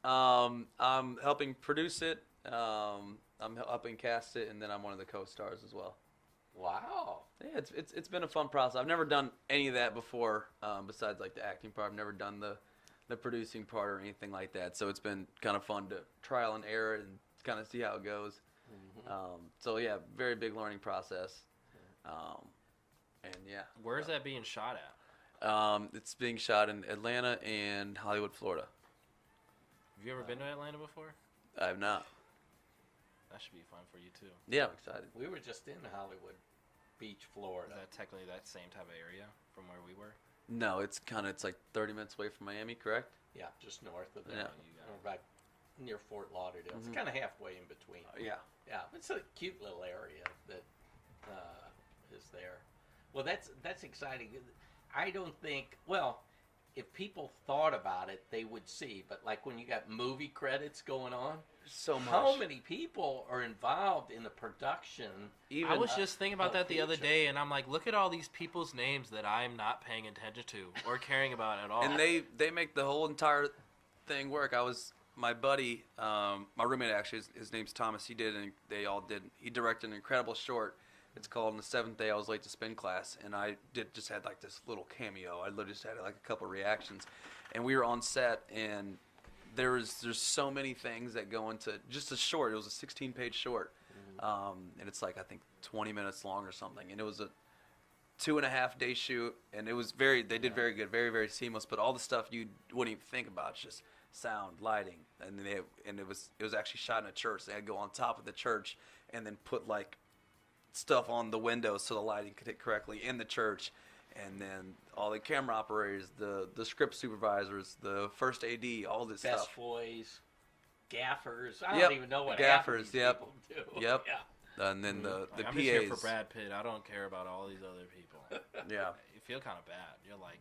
I'm helping produce it. I'm helping cast it, and then I'm one of the co-stars as well. Wow. Yeah, it's been a fun process. I've never done any of that before, besides like the acting part. I've never done the producing part or anything like that. So it's been kind of fun to trial and error and kind of see how it goes. Mm-hmm. So yeah, very big learning process. And yeah. Where's that being shot at? It's being shot in Atlanta and Hollywood, Florida. Have you ever been to Atlanta before? I have not. That should be fun for you too. Yeah, I'm excited. We were just in Hollywood Beach, Florida. Is that technically that same type of area from where we were? No, it's like 30 minutes away from Miami, correct? Yeah, just north of there. Yeah. Right near Fort Lauderdale. It's kind of halfway in between. Yeah. Yeah, it's a cute little area that is there. Well, that's exciting. I don't think, well, if people thought about it, they would see. But like when you got movie credits going on, So much. how many people are involved in the production? Even I was just thinking about that the other feature. day, and I'm like, look at all these people's names that I'm not paying attention to or caring about at all. and they make the whole entire thing work. My buddy, my roommate actually, his name's Thomas. He directed an incredible short. It's called "On the Seventh Day I Was Late to Spin Class," and I just had like this little cameo. I literally just had like a couple reactions, and we were on set, and there's so many things that go into just a short. It was a 16-page short, and it's like I think 20 minutes long or something, and it was a 2.5-day shoot, and they did very good, very, very seamless. But all the stuff you wouldn't even think about, it's just sound, lighting, and it was actually shot in a church. They had to go on top of the church and then put like stuff on the windows so the lighting could hit correctly in the church, and then all the camera operators, the script supervisors, the first AD, all this Best stuff. boys, gaffers. I Yep, don't even know what gaffers, half of these yep. people do. Yep. Yeah. And then the Like, I'm PAs. just here for Brad Pitt. I don't care about all these other people. Yeah. You feel kind of bad. You're like,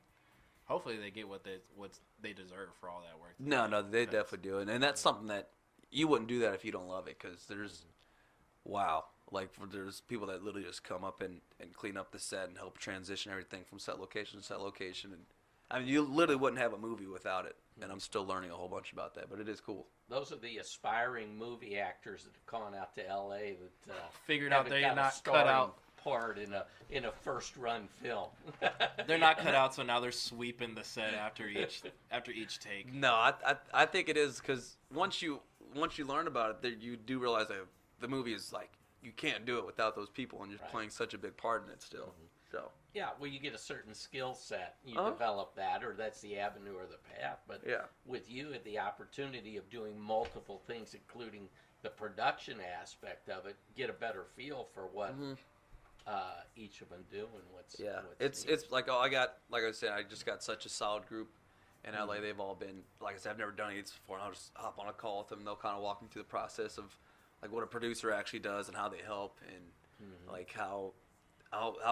hopefully they get what they deserve for all that work. No, they definitely do, and that's something that you wouldn't do that if you don't love it, because there's people that literally just come up and clean up the set and help transition everything from set location to set location, and I mean you literally wouldn't have a movie without it, and I'm still learning a whole bunch about that, but it is cool. Those are the aspiring movie actors that have gone out to L.A. that Figured out haven't they're got a not cut starring out. part in a first run film. They're not cut out, so now they're sweeping the set after each take. No, I think it is, because once you learn about it, you do realize that the movie is like you can't do it without those people, and you're Right. playing such a big part in it still. So Yeah, well, you get a certain skill set, you develop that, or that's the avenue or the path. But yeah. with you, had the opportunity of doing multiple things, including the production aspect of it, get a better feel for what each of them do and what's Yeah, what's it's like like I said, I just got such a solid group in LA. They've all been, like I said, I've never done any of this before, and I'll just hop on a call with them, and they'll kind of walk me through the process of like what a producer actually does and how they help, and like how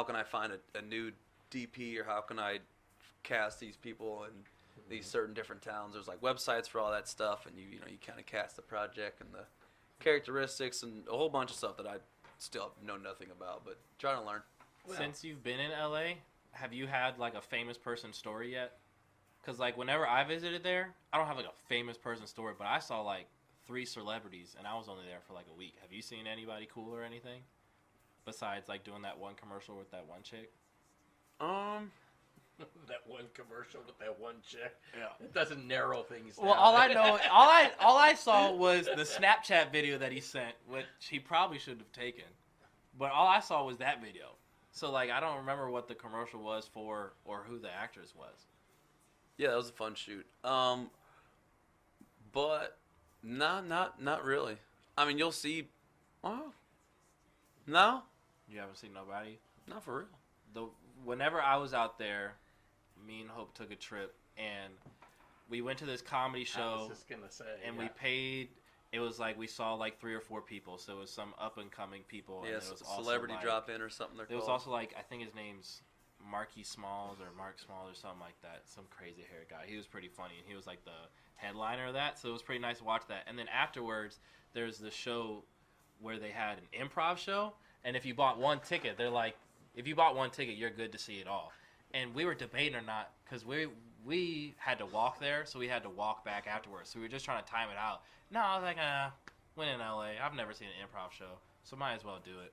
can I find a new DP, or how can I cast these people in these certain different towns. There's like websites for all that stuff, and you kind of cast the project and the characteristics and a whole bunch of stuff that I still know nothing about, but trying to learn. Well, Since you've been in LA, have you had like a famous person story yet? Because like whenever I visited there, I don't have like a famous person story, but I saw like 3 celebrities, and I was only there for like a week. Have you seen anybody cool or anything? besides like doing that one commercial with that one chick? That one commercial with that one chick. Yeah. It doesn't narrow things down. Well, all I saw was the Snapchat video that he sent, which he probably should have taken. But all I saw was that video. So like I don't remember what the commercial was for or who the actress was. Yeah, that was a fun shoot. But not really. I mean, you'll see. No, You haven't seen nobody? not for real. Whenever I was out there, me and Hope took a trip and we went to this comedy show. I was just gonna say. And we paid. It was like we saw like 3 or 4 people, so it was some up and coming people. Yeah, and it was also celebrity like, drop in or something. It was also like I think his name's Marky Smalls or Mark Smalls or something like that. Some crazy haired guy. He was pretty funny, and he was like the headliner of that. So it was pretty nice to watch that. And then afterwards, there's the show where they had an improv show, and if you bought one ticket, they're like, if you bought one ticket, you're good to see it all. And we were debating or not because we had to walk there, so we had to walk back afterwards. So we were just trying to time it out. No, I was like, when in LA, I've never seen an improv show, so might as well do it.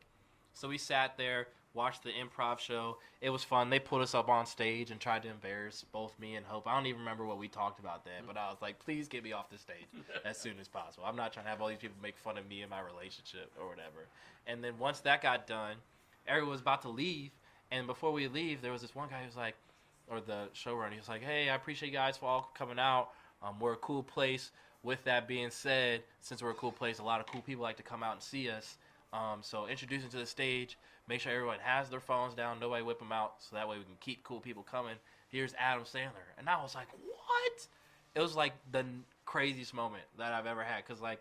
So we sat there, watched the improv show. It was fun. They put us up on stage and tried to embarrass both me and Hope. I don't even remember what we talked about then, but I was like, please get me off the stage as soon as possible. I'm not trying to have all these people make fun of me and my relationship or whatever. And then once that got done, everyone was about to leave. And before we leave, there was this one guy who was like, or the showrunner, he was like, hey, I appreciate you guys for all coming out. We're a cool place. With that being said, since we're a cool place, a lot of cool people like to come out and see us. So introducing to the stage, make sure everyone has their phones down, nobody whip them out, so that way we can keep cool people coming. Here's Adam Sandler. And I was like, what? It was like the craziest moment that I've ever had, because like,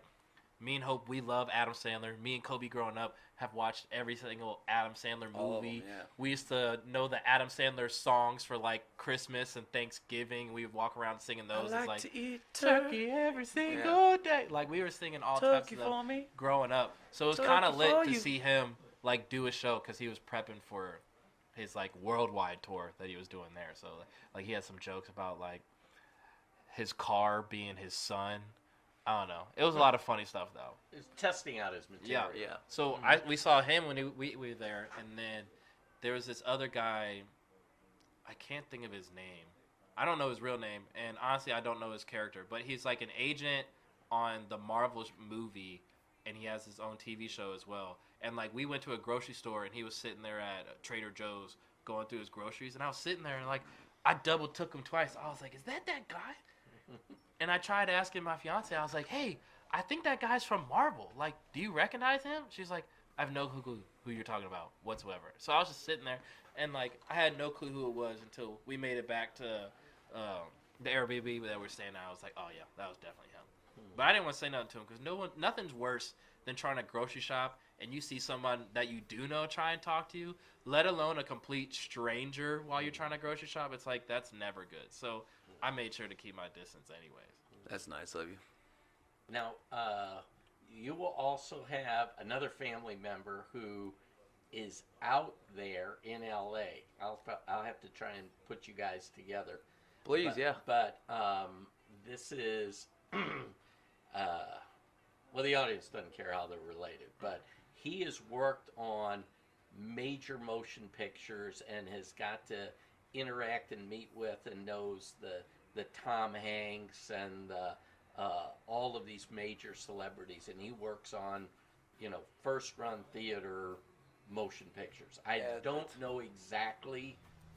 me and Hope, we love Adam Sandler. Me and Kobe growing up have watched every single Adam Sandler movie. All of them, yeah. We used to know the Adam Sandler songs for like Christmas and Thanksgiving. We would walk around singing those. I It's like like to eat turkey every single day. Like we were singing all types of stuff growing up. So it was kind of lit to see him like do a show because he was prepping for his like worldwide tour that he was doing there. So like he had some jokes about like his car being his son. I don't know. It was a lot of funny stuff though. It's testing out his material. Yeah. So we saw him when we were there, and then there was this other guy. I can't think of his name. I don't know his real name, and honestly, I don't know his character. But he's like an agent on the Marvel movie, and he has his own TV show as well. And like we went to a grocery store, and he was sitting there at Trader Joe's going through his groceries, and I was sitting there, and like I double took him twice. I was like, "Is that guy?" And I tried asking my fiance, I was like, hey, I think that guy's from Marvel. Like, do you recognize him? She's like, I have no clue who you're talking about whatsoever. So I was just sitting there, and, like, I had no clue who it was until we made it back to the Airbnb that we're staying at. I was like, oh, yeah, that was definitely him. But I didn't want to say nothing to him because nothing's worse than trying to grocery shop and you see someone that you do know try and talk to you, let alone a complete stranger while you're trying to grocery shop. It's like, that's never good. So I made sure to keep my distance anyways. That's nice of you. Now, you will also have another family member who is out there in LA. I'll have to try and put you guys together. Please, yeah. But this is, well, the audience doesn't care how they're related, but he has worked on major motion pictures and has got to interact and meet with and knows the Tom Hanks and all of these major celebrities, and he works on, first run theater motion pictures. I don't know exactly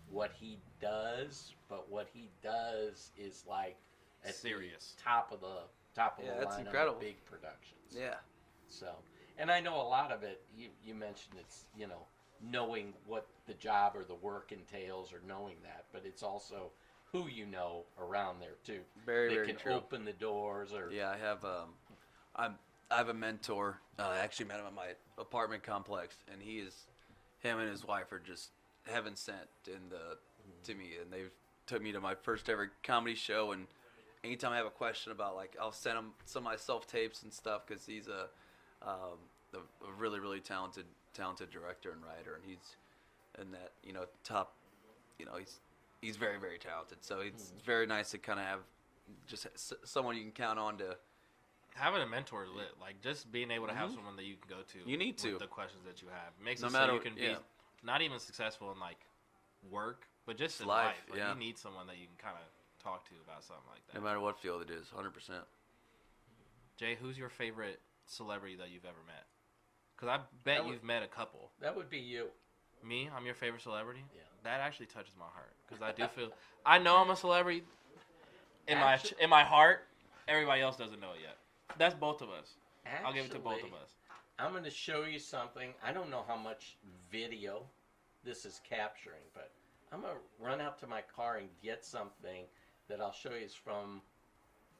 what he does, but what he does is like at serious the top of the that's line incredible. of big productions. Yeah. So, and I know a lot of it. You mentioned it's knowing what the job or the work entails, or knowing that, but it's also who you know around there too. Very that can true. open the doors. Or Yeah, I have a mentor. I actually met him at my apartment complex, and him and his wife are just heaven sent to me, and they've took me to my first ever comedy show. And anytime I have a question about, like, I'll send him some of my self tapes and stuff, because he's a really, really talented director and writer, and he's in that top, he's very, very talented. So it's very nice to kind of have just someone you can count on to having a mentor lit, like just being able to have someone that you can go to. You need to. With the questions that you have makes No it matter- so you can yeah. be not even successful in like work, but just in life, life. Like, yeah. you need someone that you can kind of talk to about something like that. No matter what field it is, 100%. Jay, who's your favorite celebrity that you've ever met? Because I bet you've met a couple. That would be you. Me? I'm your favorite celebrity? Yeah. That actually touches my heart because I do feel I know I'm a celebrity in Actually- my heart. Everybody else doesn't know it yet. That's both of us. I'll give it to both of Actually, us. I'm going to show you something. I don't know how much video this is capturing, but I'm going to run out to my car and get something that I'll show you is from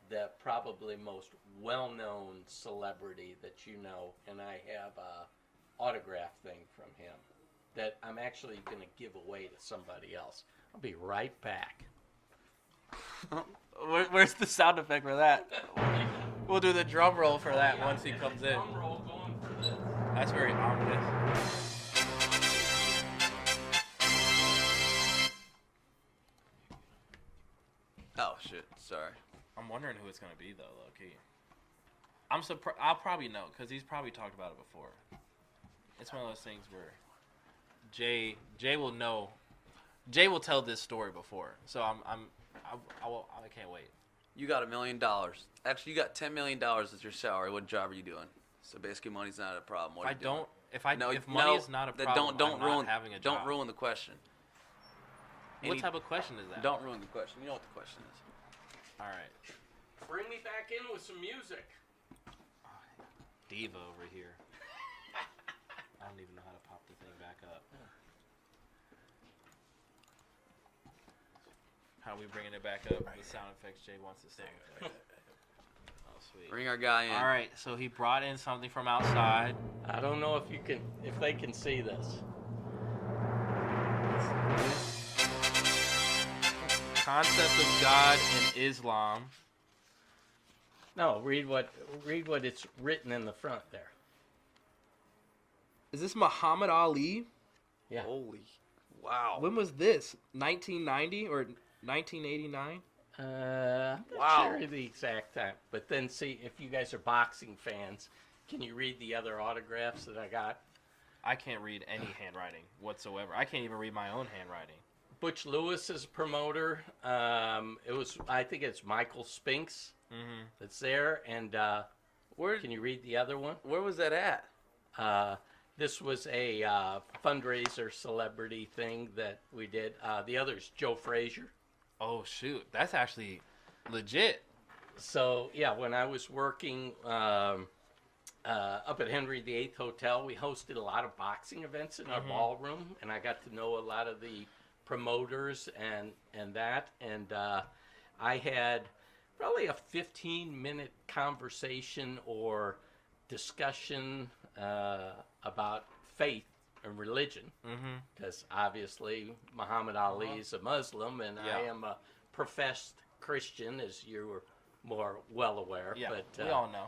the probably most well-known celebrity that you know, and I have a autograph thing from him that I'm actually going to give away to somebody else. I'll be right back. Where's the sound effect for that? We'll do the drum roll for that once he comes in. Drum roll going for this. That's very ominous. Oh, shit. Sorry. I'm wondering who it's gonna be though, low key. I'm surprised. I'll probably know because he's probably talked about it before. It's one of those things where Jay will know. Jay will tell this story before, so I can't wait. You got $1 million. Actually, you got $10 million as your salary. What job are you doing? So basically, money's not a problem. What are you doing? If money is not a problem, don't I'm not ruin having a job. Don't ruin the question. What type of question is that? Don't ruin the question. You know what the question is. All right, Bring me back in with some music. diva over here. I don't even know how to pop the thing back up. How are we bringing it back up? The sound effects Jay wants to say. Oh, sweet. Bring our guy in. All right, so he brought in something from outside. I don't know if they can see this. Concept of God in Islam. No, read what it's written in the front there. Is this Muhammad Ali? Yeah. Holy. Wow. When was this? 1990 or 1989? I'm not Wow. sure the exact time. But then see, if you guys are boxing fans, can you read the other autographs that I got? I can't read any handwriting whatsoever. I can't even read my own handwriting. Butch Lewis is a promoter. I think it's Michael Spinks that's there. And Where can you read the other one? Where was that at? This was a fundraiser celebrity thing that we did. The other's Joe Frazier. Oh, shoot. That's actually legit. So, yeah, when I was working up at Henry VIII Hotel, we hosted a lot of boxing events in our ballroom, and I got to know a lot of the promoters and that. And I had probably a 15-minute conversation or discussion about faith and religion, because obviously Muhammad Ali is a Muslim, and I am a professed Christian, as you were more well aware. Yeah, but we all know.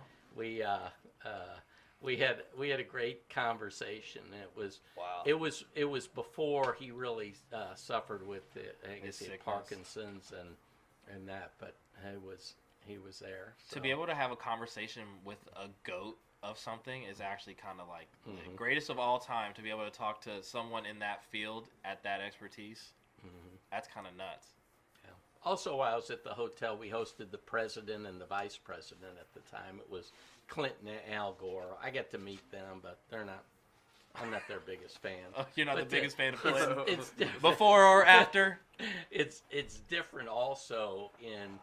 We had a great conversation. Wow. It was before he really suffered with His sickness. Parkinson's and that, but he was there. To be able to have a conversation with a goat of something is actually kind of like the greatest of all time. To be able to talk to someone in that field at that expertise, that's kind of nuts. Yeah. Also, while I was at the hotel, we hosted the president and the vice president at the time. It was Clinton and Al Gore. I get to meet them, but I'm not their biggest fan. Oh, you're not But the biggest fan of Clinton? It's different. Before or after? It's different also in,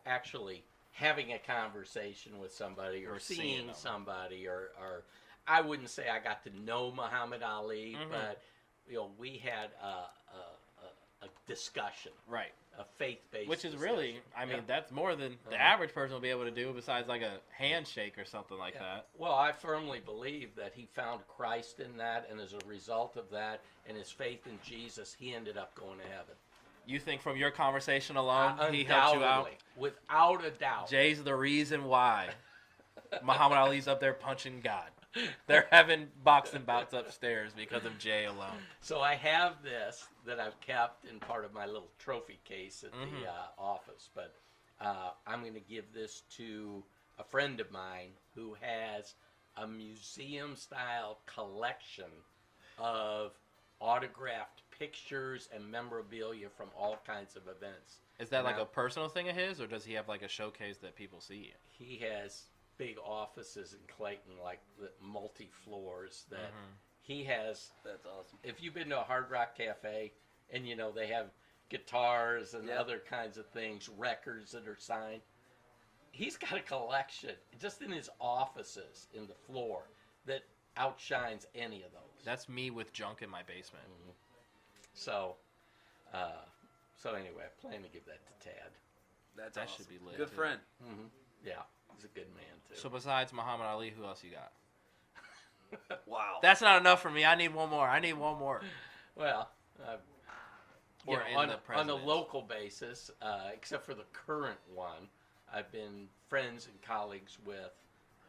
actually having a conversation with somebody or seeing them. somebody or I wouldn't say I got to know Muhammad Ali, but we had a discussion, Right. a faith-based Which is discussion. really, that's more than the average person will be able to do besides like a handshake or something like that. Well, I firmly believe that he found Christ in that, and as a result of that and his faith in Jesus, he ended up going to heaven. You think from your conversation alone, he helped you out? Undoubtedly, without a doubt. Jay's the reason why Muhammad Ali's up there punching God. They're having boxing bouts upstairs because of Jay alone. So I have this that I've kept in part of my little trophy case at the office, but I'm going to give this to a friend of mine who has a museum-style collection of autographed pictures and memorabilia from all kinds of events. Is that like Now, a personal thing of his, or does he have like a showcase that people see? he has big offices in Clayton, like the multi-floors that he has. That's awesome. If you've been to a Hard Rock Cafe and, you know, they have guitars and other kinds of things, records that are signed, he's got a collection just in his offices in the floor that outshines any of those. That's me with junk in my basement. So anyway, I plan to give that to Tad. That That should be lit, Good too. friend. Yeah, he's a good man too. So besides Muhammad Ali, who else you got? Wow. That's not enough for me. I need one more. Well, you Or know, in the on a presidents. local basis, except for the current one, I've been friends and colleagues with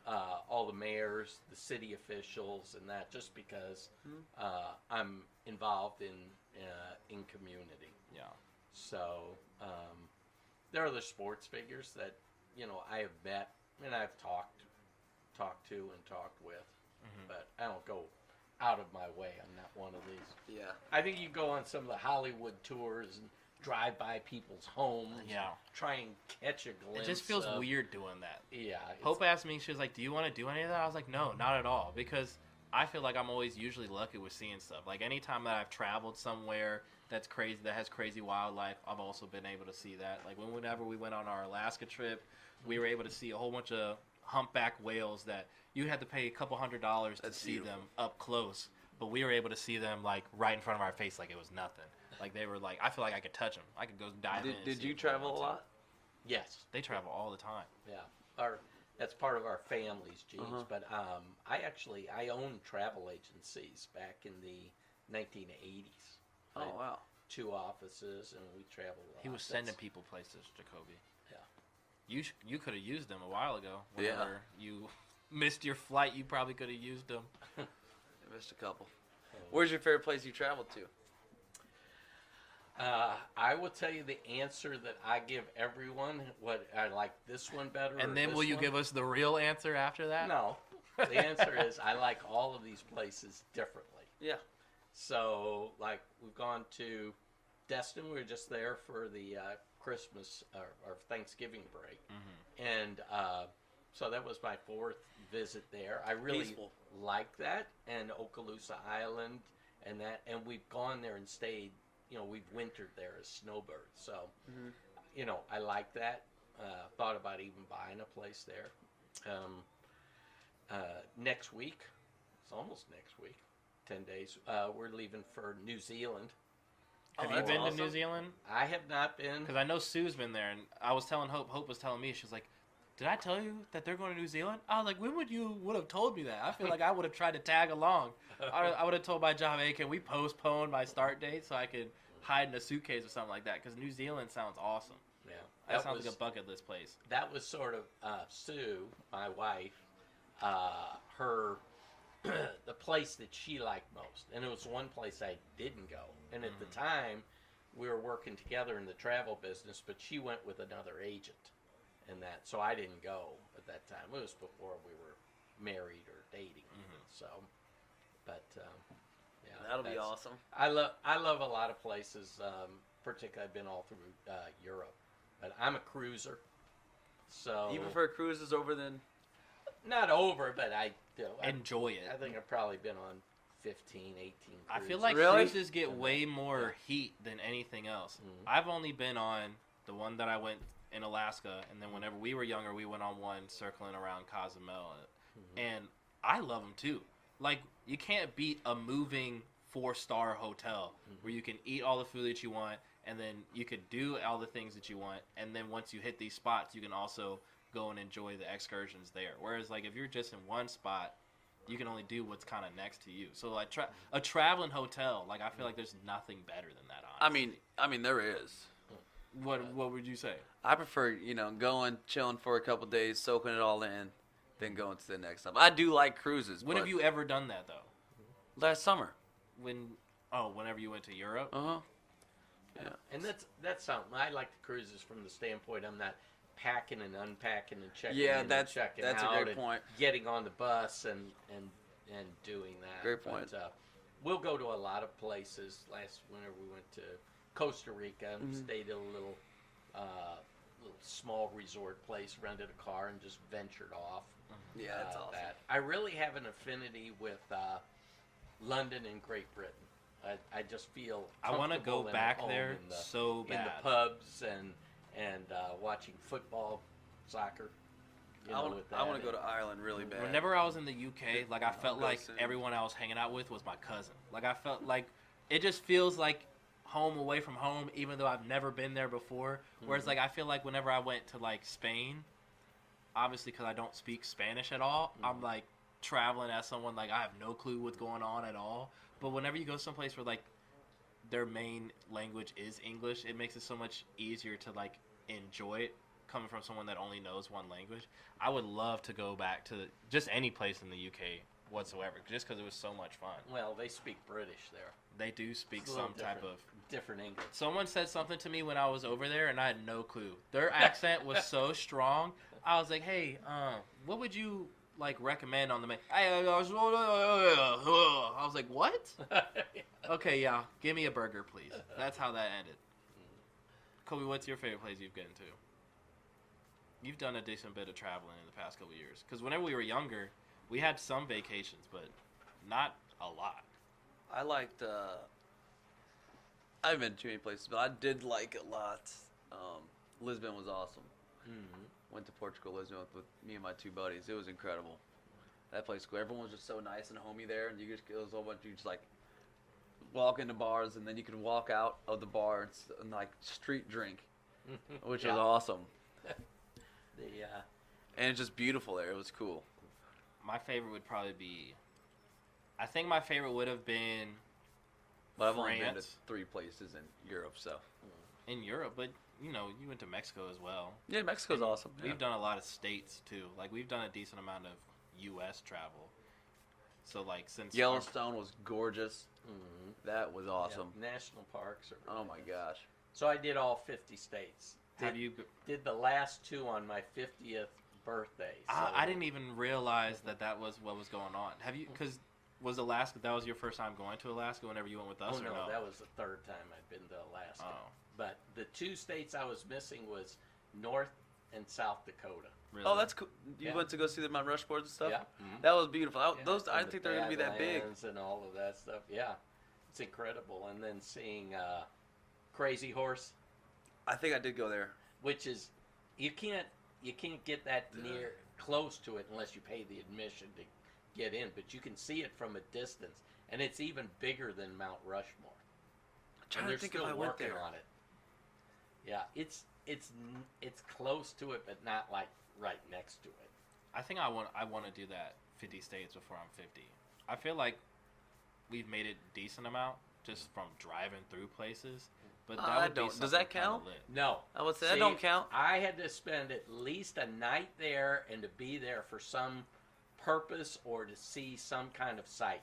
all the mayors, the city officials, and that just because I'm involved in community. Yeah. So there are other sports figures that, you know, I have met and I've talked to and talked with, but I don't go out of my way. I'm not one of these. Yeah. I think you go on some of the Hollywood tours and drive by people's homes. Yeah. Try and catch a glimpse. It just feels of, weird doing that. Yeah. Hope asked me, she was like, do you want to do any of that? I was like, no, not at all. Because I feel like I'm always usually lucky with seeing stuff. Like anytime that I've traveled somewhere that's crazy, that has crazy wildlife, I've also been able to see that. Like whenever we went on our Alaska trip, we were able to see a whole bunch of humpback whales that you had to pay a couple $100 to That's see beautiful. them up close. But we were able to see them like right in front of our face like it was nothing. Like they were like, I feel like I could touch them. I could go dive in. and Did see you them if I travel a wanted to. lot? Yes. They travel all the time. Yeah. That's part of our family's genes. But I owned travel agencies back in the 1980s. I Oh, had wow. 2 offices, and we traveled a lot. He was That's- sending people places, Jacoby. Yeah. You could have used them a while ago. Yeah. Whenever you missed your flight, you probably could have used them. I missed a couple. Where's your favorite place you traveled to? I will tell you the answer that I give everyone. What I like this one better. And or then this will you one. give us the real answer after that? No. The answer is I like all of these places differently. Yeah. So, like, we've gone to Destin. We were just there for the Christmas or Thanksgiving break. And so that was my 4th visit there. I really Peaceful. like that. And Okaloosa Island and that. And we've gone there and stayed. You know, we've wintered there as snowbirds. So, you know, I like that. Thought about even buying a place there. Next week, it's almost next week, 10 days, we're leaving for New Zealand. Have Oh, you that's been awesome. to New Zealand? I have not been. Because I know Sue's been there, and I was telling Hope. Hope was telling me, she was like, "Did I tell you that they're going to New Zealand?" I was like, "When would have told me that?" I feel like I would have tried to tag along. I would have told my job, "Hey, can we postpone my start date so I could hide in a suitcase or something like that?" Because New Zealand sounds awesome. Yeah, That sounds like a bucket list place. That was sort of Sue, my wife, her the place that she liked most, and it was one place I didn't go. And at the time, we were working together in the travel business, but she went with another agent, and that, so I didn't go at that time. It was before we were married or dating, so. But yeah, That'll be that's- awesome. I love a lot of places. Particularly, I've been all through Europe, but I'm a cruiser, so You prefer cruises over than... not over, but I do. Enjoy it. I think I've probably been on 15, 18 cruises. I feel like Really? cruises get way more heat than anything else. I've only been on the one that I went in Alaska, and then whenever we were younger, we went on one circling around Cozumel, and I love them too. Like, you can't beat a moving 4-star hotel where you can eat all the food that you want, and then you could do all the things that you want, and then once you hit these spots, you can also go and enjoy the excursions there. Whereas, like, if you're just in one spot, you can only do what's kind of next to you. So, like, a traveling hotel, like, I feel like there's nothing better than that, honestly. I mean, there is. What would you say? I prefer, going, chilling for a couple days, soaking it all in, then going to the next stop. I do like cruises. When but have you ever done that, though? Last summer. Whenever you went to Europe? Uh-huh. Yeah. And that's something. I like the cruises from the standpoint I'm not packing and unpacking and checking Yeah, in that's and checking a out great and point. getting on the bus and doing that. Great point. But, we'll go to a lot of places. Last winter we went to Costa Rica and stayed at a little small resort place, rented a car, and just ventured off. Yeah, that's awesome. I really have an affinity with London and Great Britain. I just feel I want to go comfortable and back at home there so bad. in the pubs and watching football, soccer. I want to go to Ireland really bad. Whenever I was in the UK, like I felt go like soon. everyone I was hanging out with was my cousin. Like I felt like it just feels like home away from home, even though I've never been there before. Whereas like I feel like whenever I went to like Spain, obviously because I don't speak Spanish at all, I'm like traveling as someone like I have no clue what's going on at all. But whenever you go someplace where like their main language is English, it makes it so much easier to like enjoy it coming from someone that only knows one language. I would love to go back to just any place in the UK whatsoever, just because it was so much fun. Well, they speak British there. They do speak It's a little some type of different English. Someone said something to me when I was over there, and I had no clue. Their accent was so strong. I was like, "Hey, what would you like recommend on the menu?" I was like, "What?" Okay, yeah, give me a burger, please. That's how that ended. Kobe, what's your favorite place you've been to? You've done a decent bit of traveling in the past couple of years. Because whenever we were younger, we had some vacations, but not a lot. I liked. I haven't been to too many places, but I did like a lot. Lisbon was awesome. Went to Portugal, Lisbon with me and my two buddies. It was incredible. That place, cool. Everyone was just so nice and homey there, and you was a whole bunch. You just like walk into bars, and then you could walk out of the bar and like street drink, which was awesome. And it's just beautiful there. It was cool. My favorite would probably be. I think my favorite would have been. But I've only been to France. 3 places in Europe, so. In Europe, but you know, you went to Mexico as well. Yeah, Mexico's awesome. We've done a lot of states too. Like we've done a decent amount of U.S. travel. So like since Yellowstone was gorgeous. That was awesome. Yeah, national parks. Oh my gosh. So I did all 50 states. have you? Did the last 2 on my 50th birthday. So. I didn't even realize that was what was going on. Have you? Because was Alaska? That was your first time going to Alaska. Whenever you went with us, Oh or no, no? that was the 3rd time I'd been to Alaska. Oh. But the 2 states I was missing was North and South Dakota. Really? Oh, that's cool. You Yeah. went to go see the Mount Rushmores and stuff? Yeah. That was beautiful. Yeah, Those I and didn't think the they were going to be that big. Badlands and all of that stuff. Yeah, it's incredible. And then seeing Crazy Horse, I think I did go there. which is you can't get that near close to it unless you pay the admission to get in. But you can see it from a distance, and it's even bigger than Mount Rushmore. I'm trying And to they're think still if I went working there. on it. Yeah, it's close to it, but not like right next to it. I think I want to do that 50 states before I'm 50. I feel like we've made it decent amount just from driving through places. But that I would be don't. Does something that kinda count? lit. No. I would say See, that don't count. I had to spend at least a night there and to be there for some purpose or to see some kind of site.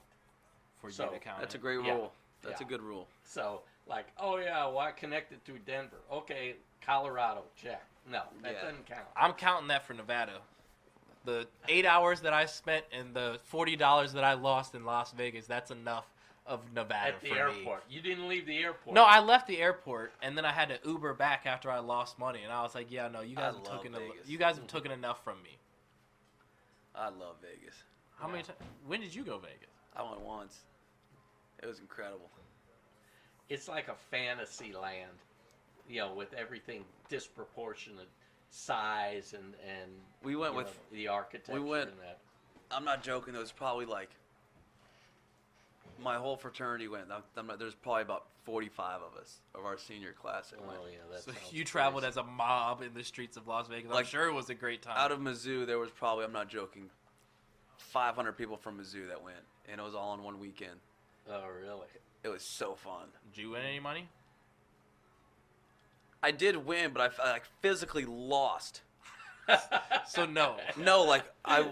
For So, you to count That's a it. great Yeah. rule. That's a Yeah. good rule. So, like, oh yeah, well, I connected through Denver. Okay, Colorado, check. No, that Yeah. doesn't count. I'm counting that for Nevada. The 8 hours that I spent and the $40 that I lost in Las Vegas, that's enough of Nevada At the for airport. You didn't leave the airport. me. No, I left the airport and then I had to Uber back after I lost money, and I was like, "Yeah, no, you guys I have love taken Vegas. you guys have taken enough from me." I love Vegas. How many times? When did you go Vegas? I went once. It was incredible. It's like a fantasy land, you know, with everything disproportionate size and We went you with. know, the architecture went- and that. I'm not joking. There was probably like. My whole fraternity went. There's probably about 45 of us of our senior class that went. Oh yeah, that So sounds you traveled crazy. as a mob in the streets of Las Vegas. I'm Like, sure it was a great time. Out of Mizzou, there was probably, I'm not joking, 500 people from Mizzou that went, and it was all in one weekend. Oh really? It was so fun. Did you win any money? I did win, but I like physically lost. So no. No, like I'm.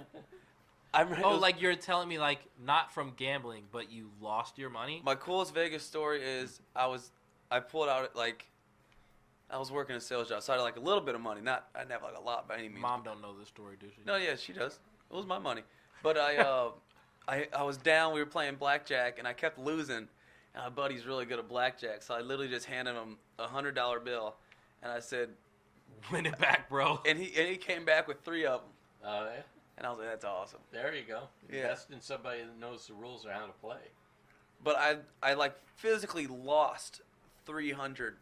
Oh, like you're telling me, like not from gambling, but you lost your money. My coolest Vegas story is I pulled out like I was working a sales job, so I had like a little bit of money. I didn't have like a lot by any means. Mom don't know this story, does she? No, yeah, she does. It was my money. But I was down. We were playing blackjack, and I kept losing. And my buddy's really good at blackjack, so I literally just handed him a $100 bill, and I said, "Win it back, bro." And he came back with 3 of them. Oh, yeah. And I was like, that's awesome. There you go. Yeah. Invest in somebody that knows the rules of how to play. But I like physically lost $300.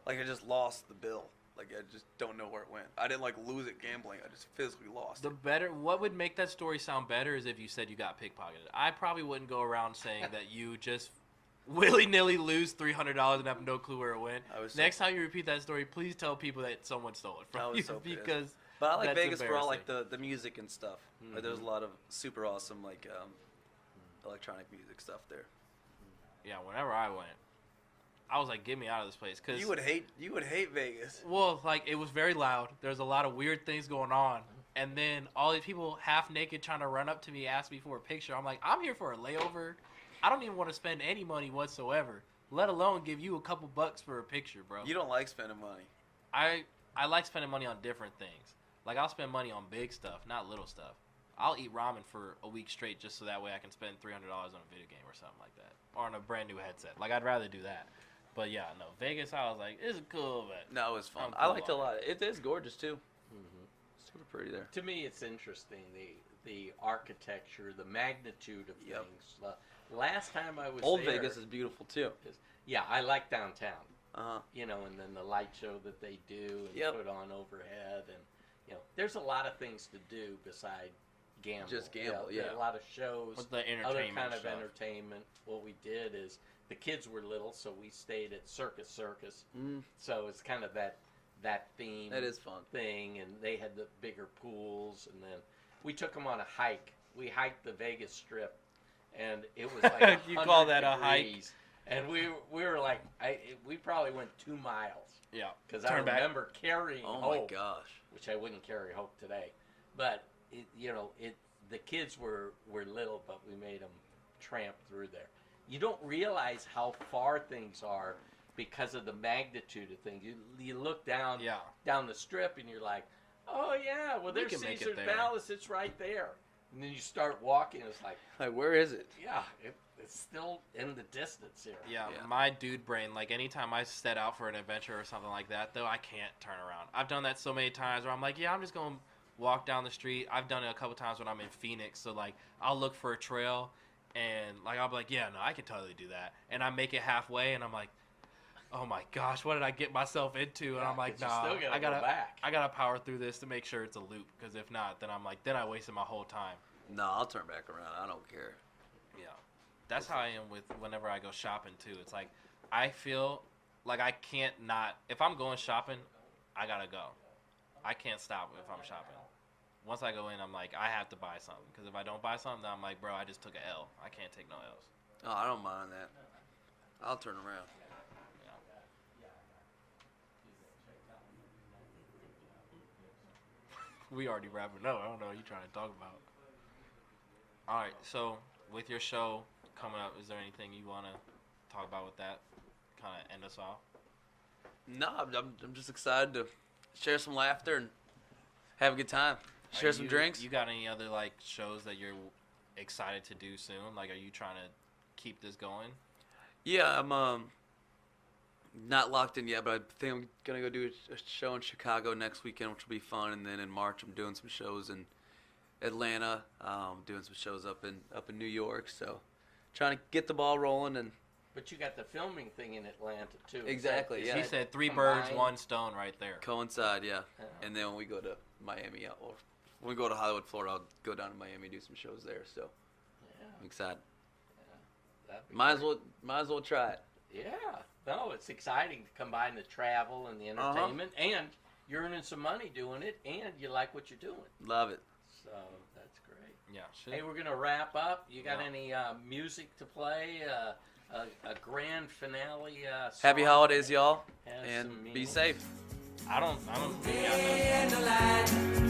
Like I just lost the bill. Like I just don't know where it went. I didn't like lose it gambling. I just physically lost it. What would make that story sound better is if you said you got pickpocketed. I probably wouldn't go around saying that you just willy-nilly lose $300 and have no clue where it went. Next time you repeat that story, please tell people that someone stole it from you because. But I like Vegas for all like the music and stuff. Mm-hmm. Like there's a lot of super awesome like electronic music stuff there. Yeah, whenever I went, I was like, "Get me out of this place." Cause you would hate Vegas. Well, like it was very loud. There's a lot of weird things going on, and then all these people half naked trying to run up to me, ask me for a picture. I'm like, I'm here for a layover. I don't even want to spend any money whatsoever, let alone give you a couple bucks for a picture, bro. You don't like spending money. I like spending money on different things. Like I'll spend money on big stuff, not little stuff. I'll eat ramen for a week straight just so that way I can spend $300 on a video game or something like that, or on a brand new headset. Like I'd rather do that. But yeah, no, Vegas. I was like, it's cool, but no, it was fun. I liked it a lot. It is gorgeous too. Mm-hmm. Super pretty there. To me, it's interesting the architecture, the magnitude of things. Last time I was Old there, Vegas is beautiful too. Yeah, I like downtown. Uh-huh. You know, and then the light show that they do and put on overhead, and you know, there's a lot of things to do beside gamble. Just gamble, There are a lot of shows, what's the entertainment other kind of stuff? entertainment. What we did is the kids were little, so we stayed at Circus. So it's kind of that theme. That is fun thing, and they had the bigger pools, and then we took them on a hike. We hiked the Vegas Strip, and it was like you call that degrees, a hike? And we were like, we probably went 2 miles. Yeah, because I remember carrying Hope. Oh my gosh! Which I wouldn't carry Hope today, but the kids were little, but we made them tramp through there. You don't realize how far things are because of the magnitude of things. You look down the strip and you're like, oh yeah, well there's Caesar's Palace, it's right there. And then you start walking, it's like where is it? Yeah, it's still in the distance here. Yeah, my dude brain, like anytime I set out for an adventure or something like that, though, I can't turn around. I've done that so many times where I'm like, yeah, I'm just going to walk down the street. I've done it a couple times when I'm in Phoenix, so like I'll look for a trail and like I'll be like, yeah, no, I can totally do that. And I make it halfway and I'm like, oh my gosh, what did I get myself into? And I'm like, nah, I gotta power through this to make sure it's a loop, because if not, then I'm like, then I wasted my whole time. No, I'll turn back around. I don't care. Yeah, that's how I am with whenever I go shopping too. It's like I feel like I can't not. If I'm going shopping, I gotta go. I can't stop if I'm shopping. Once I go in, I'm like, I have to buy something, because if I don't buy something, then I'm like, bro, I just took an L. I can't take no L's. Oh, I don't mind that. I'll turn around. We already wrapping up. I don't know what you're trying to talk about. All right, so with your show coming up, is there anything you want to talk about with that? Kind of end us off? No, I'm just excited to share some laughter and have a good time. Share some drinks. You got any other like shows that you're excited to do soon? Like, are you trying to keep this going? Yeah, I'm not locked in yet, but I think I'm gonna go do a show in Chicago next weekend, which will be fun. And then in March, I'm doing some shows in Atlanta, doing some shows up in New York. So, trying to get the ball rolling. But you got the filming thing in Atlanta too. Exactly. Yeah. He said 3 birds, 1 stone, right there. Coincide, yeah. And then when we go to Miami, or when we go to Hollywood, Florida, I'll go down to Miami and do some shows there. So, I'm excited. Yeah. Might as well try it. Yeah. No, it's exciting to combine the travel and the entertainment, and you're earning some money doing it, and you like what you're doing. Love it. So that's great. Yeah. Hey, we're gonna wrap up. You got any music to play? A grand finale. Happy holidays, y'all, Has and some be meaning. safe. I don't.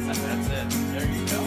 That's it. There you go.